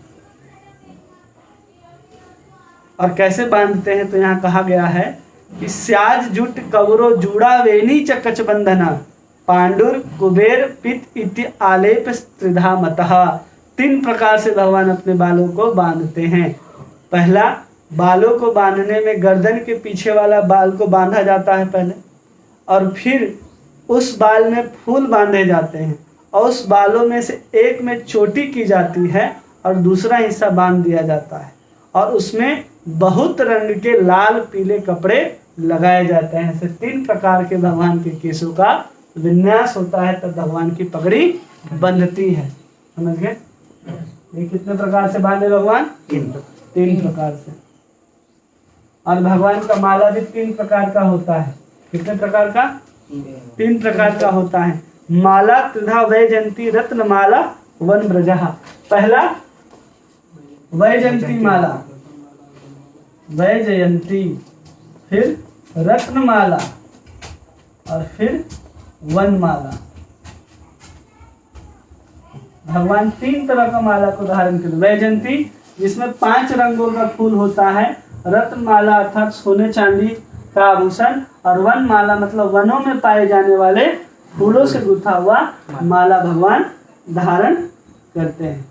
और कैसे बांधते हैं? तो यहाँ कहा गया है कि स्याज जुट कवरो जूड़ा वेनी चकच बंधना पांडुर कुबेर पित इति आलेप त्रिधा मतः। 3 प्रकार से भगवान अपने बालों को बांधते हैं। पहला, बालों को बांधने में गर्दन के पीछे वाला बाल को बांधा जाता है पहले, और फिर उस बाल में फूल बांधे जाते हैं, और उस बालों में से एक में चोटी की जाती है और दूसरा हिस्सा बांध दिया जाता है, और उसमें बहुत रंग के लाल पीले कपड़े लगाए जाते हैं। ऐसे 3 प्रकार के भगवान के केशों का विन्यास होता है, तब भगवान की पगड़ी बंधती है। समझ गए? ये कितने प्रकार से बांधे भगवान? 3 प्रकार से। और भगवान का माला भी 3 प्रकार का होता है। कितने प्रकार का? 3 प्रकार का होता है। माला त्रिधा वैजयंती रत्न माला वन ब्रजहा। पहला वैजयंती माला, वैजयंती, फिर रत्न माला और फिर वन माला। भगवान 3 तरह का माला को धारण करते। वैजयंती जिसमें 5 रंगों का फूल होता है, रत्न माला अर्थात सोने चांदी का आभूषण, और वन माला मतलब वनों में पाए जाने वाले फूलों से गुथा हुआ माला भगवान धारण करते हैं।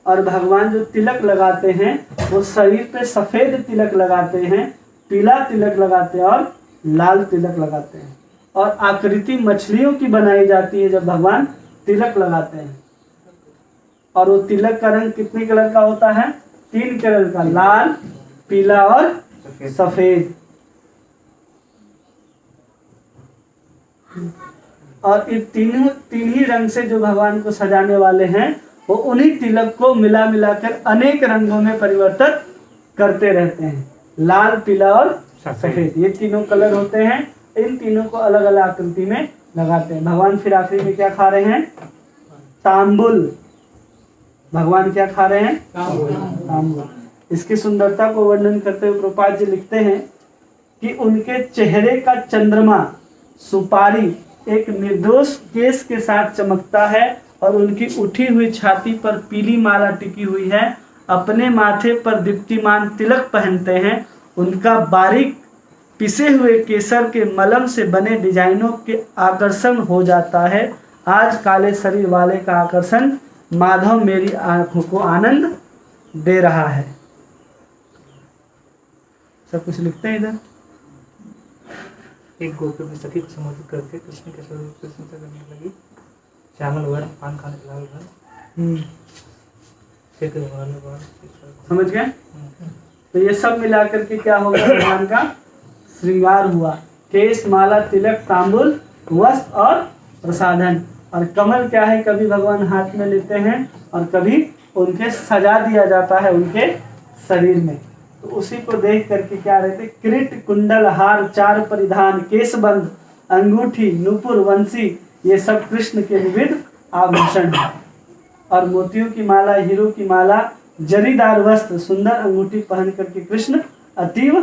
और भगवान जो तिलक लगाते हैं वो शरीर पे सफेद तिलक लगाते हैं, पीला तिलक लगाते हैं और लाल तिलक लगाते हैं। और आकृति मछलियों की बनाई जाती है जब भगवान तिलक लगाते हैं। और वो तिलक का रंग कितने कलर का होता है? 3 कलर का, लाल, पीला और सफेद। और ये तीन ही रंग से जो भगवान को सजाने वाले हैं वो उन्हीं तिलक को मिला मिलाकर अनेक रंगों में परिवर्तित करते रहते हैं। लाल, पीला और सफेद, ये तीनों कलर होते हैं। इन तीनों को अलग अलग आकृति में लगाते हैं। भगवान फिर आखिरी में क्या खा रहे हैं? तांबुल। भगवान क्या खा रहे हैं? तांबुल। इसकी सुंदरता को वर्णन करते हुए प्रभुपाद जी लिखते हैं कि उनके चेहरे का चंद्रमा सुपारी एक निर्दोष केस के साथ चमकता है, और उनकी उठी हुई छाती पर पीली माला टिकी हुई है। अपने माथे पर दीप्तिमान तिलक पहनते हैं। उनका बारीक पिसे हुए केसर के मलम से बने डिजाइनों के आकर्षण हो जाता है। आज काले शरीर वाले का आकर्षण माधव मेरी आंखों को आनंद दे रहा है। सब कुछ लिखते हैं इधर। एक गोपी में सखी को संबोधित करके कृष्ण के स्वरूप की प्रशंसा करने लगी। श्यामल वर्ण, पान खाने के लाल वर्ण, श्री कृष्ण भगवान ने भगवान समझ गए? तो ये सब मिलाकर के क्या होगा, भगवान का श्रृंगार हुआ। केश, माला, तिलक, तांबुल, वस्त्र और प्रसाधन। और कमल क्या है, कभी भगवान हाथ में लेते हैं और कभी उनके सजा दिया जाता है उनके शरीर में। तो उसी को देख करके क्या रहते, किरीट, कुंडल, हार, चार परिधान, केशबंद, अंगूठी, नूपुर, वंशी, ये सब कृष्ण के विविध आभूषण है। और मोतियों की माला, हीरो की माला, जरीदार वस्त्र, सुंदर अंगूठी पहन करके कृष्ण अतीव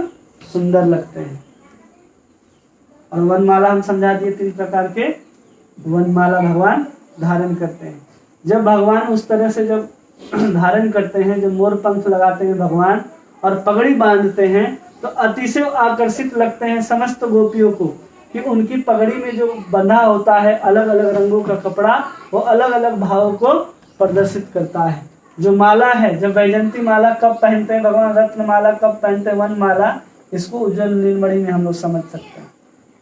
सुंदर लगते हैं। और वनमाला हम समझा दिए, 3 प्रकार के वनमाला भगवान धारण करते हैं। जब भगवान उस तरह से जब धारण करते हैं, जब मोर पंख लगाते हैं भगवान और पगड़ी बांधते हैं, तो अतिशय आकर्षित लगते हैं समस्त गोपियों को, कि उनकी पगड़ी में जो बंधा होता है अलग अलग रंगों का कपड़ा, वो अलग अलग भावों को प्रदर्शित करता है। जो माला है, जब वैजयंती माला कब पहनते हैं भगवान, रत्न माला कब पहनते हैं, वन माला, इसको उज्जवल नीलमणि में हम लोग समझ सकते हैं।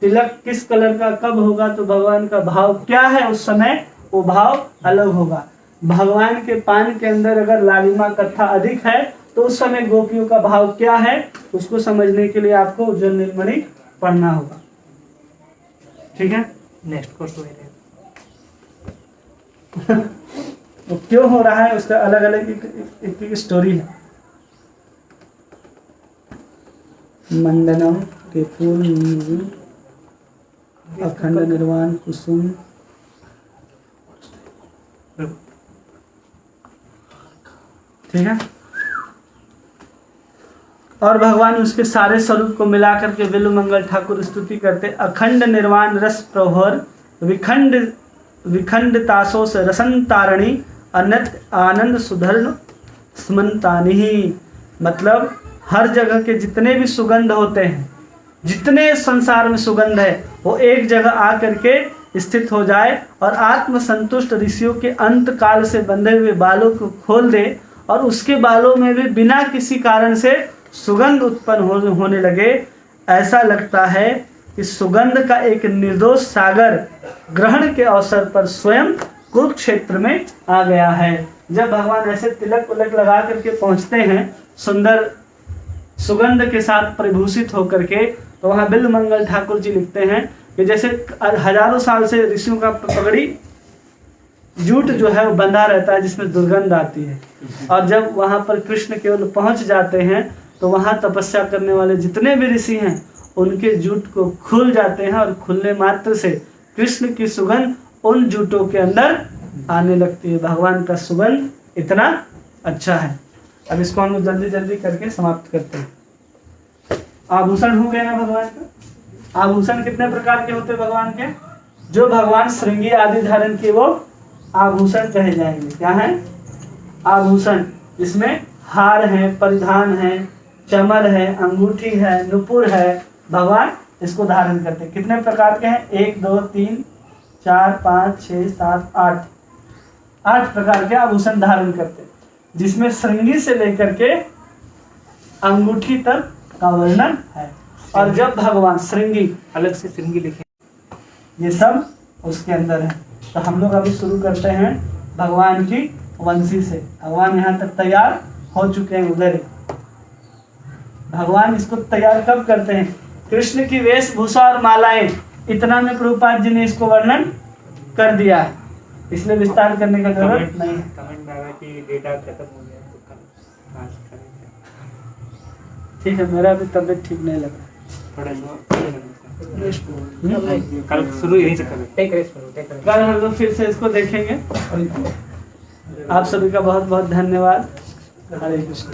तिलक किस कलर का कब होगा, तो भगवान का भाव क्या है उस समय, वो भाव अलग होगा। भगवान के पान के अंदर अगर लालिमा कत्था अधिक है, तो उस समय गोपियों का भाव क्या है, उसको समझने के लिए आपको उज्जवल नीलमणि पढ़ना होगा। ठीक है, नेक्स्ट कोर्स हो रहा है। तो क्यों हो रहा है उसका अलग अलग एक स्टोरी है। मंडनम के फूल, अखंड निर्वाण कुसुम, ठीक है। और भगवान उसके सारे स्वरूप को मिलाकर के बिल्व मंगल ठाकुर स्तुति करते, अखंड निर्वाण रस प्रभोर, विखंड तासोस रसन तारणी, अनंत आनंद सुधर्ण स्मंतानी। मतलब हर जगह के जितने भी सुगंध होते हैं, जितने संसार में सुगंध है, वो एक जगह आकर के स्थित हो जाए और आत्म संतुष्ट ऋषियों के अंत काल से बंधे हुए बालों को खोल दे, और उसके बालों में भी बिना किसी कारण से सुगंध उत्पन्न होने लगे। ऐसा लगता है कि सुगंध का एक निर्दोष सागर ग्रहण के अवसर पर स्वयं कुरुक्षेत्र में आ गया है। जब भगवान ऐसे तिलक उलक लगा करके पहुंचते हैं, सुंदर सुगंध के साथ परिभूषित होकर के, तो वहाँ बिल्व मंगल ठाकुर जी लिखते हैं कि जैसे हजारों साल से ऋषियों का पगड़ी जूट जो है वो बंधा रहता है, जिसमें दुर्गंध आती है। और जब वहाँ पर कृष्ण केवल पहुँच जाते हैं, तो वहाँ तपस्या करने वाले जितने भी ऋषि हैं, उनके जूट को खुल जाते हैं, और खुलने मात्र से कृष्ण की सुगंध उन जूटों के अंदर आने लगती है। भगवान का सुगंध इतना अच्छा है। अब इसको हम लोग जल्दी जल्दी करके समाप्त करते हैं। आभूषण हो गए ना भगवान का। आभूषण कितने प्रकार के होते हैं भगवान के, जो भगवान श्रृंगी आदि धारण किए वो आभूषण कहे जाएंगे। क्या है? आभूषण। इसमें हार है, परिधान है, चमर है, अंगूठी है, नुपुर है, भगवान इसको धारण करते हैं। कितने प्रकार के हैं? 1 2 3 4 5 6 7 8 8 प्रकार के आभूषण धारण करते हैं, जिसमें श्रृंगी से लेकर के अंगूठी तक का वर्णन है। और जब भगवान श्रृंगी, अलग से श्रृंगी लिखे, ये सब उसके अंदर है। तो हम लोग अभी शुरू करते हैं भगवान की वंशी से। भगवान यहाँ तक तैयार हो चुके हैं उधर। भगवान इसको तैयार कब करते हैं? कृष्ण की वेशभूषा और मालाएं, इतना में प्रभुपाद जी ने इसको वर्णन कर दिया है, इसलिए विस्तार करने का जरूरत नहीं है। कमेंट में आया कि डेटा खत्म हो गया, तो कल आज करेंगे। ठीक है, मेरा भी तबीयत ठीक नहीं लग रहा। थोड़ा कल शुरू यहीं से करें। टेक रेस्ट करो, कल हम लोग फिर से इसको देखेंगे। आप सभी का बहुत बहुत धन्यवाद। हरे कृष्ण।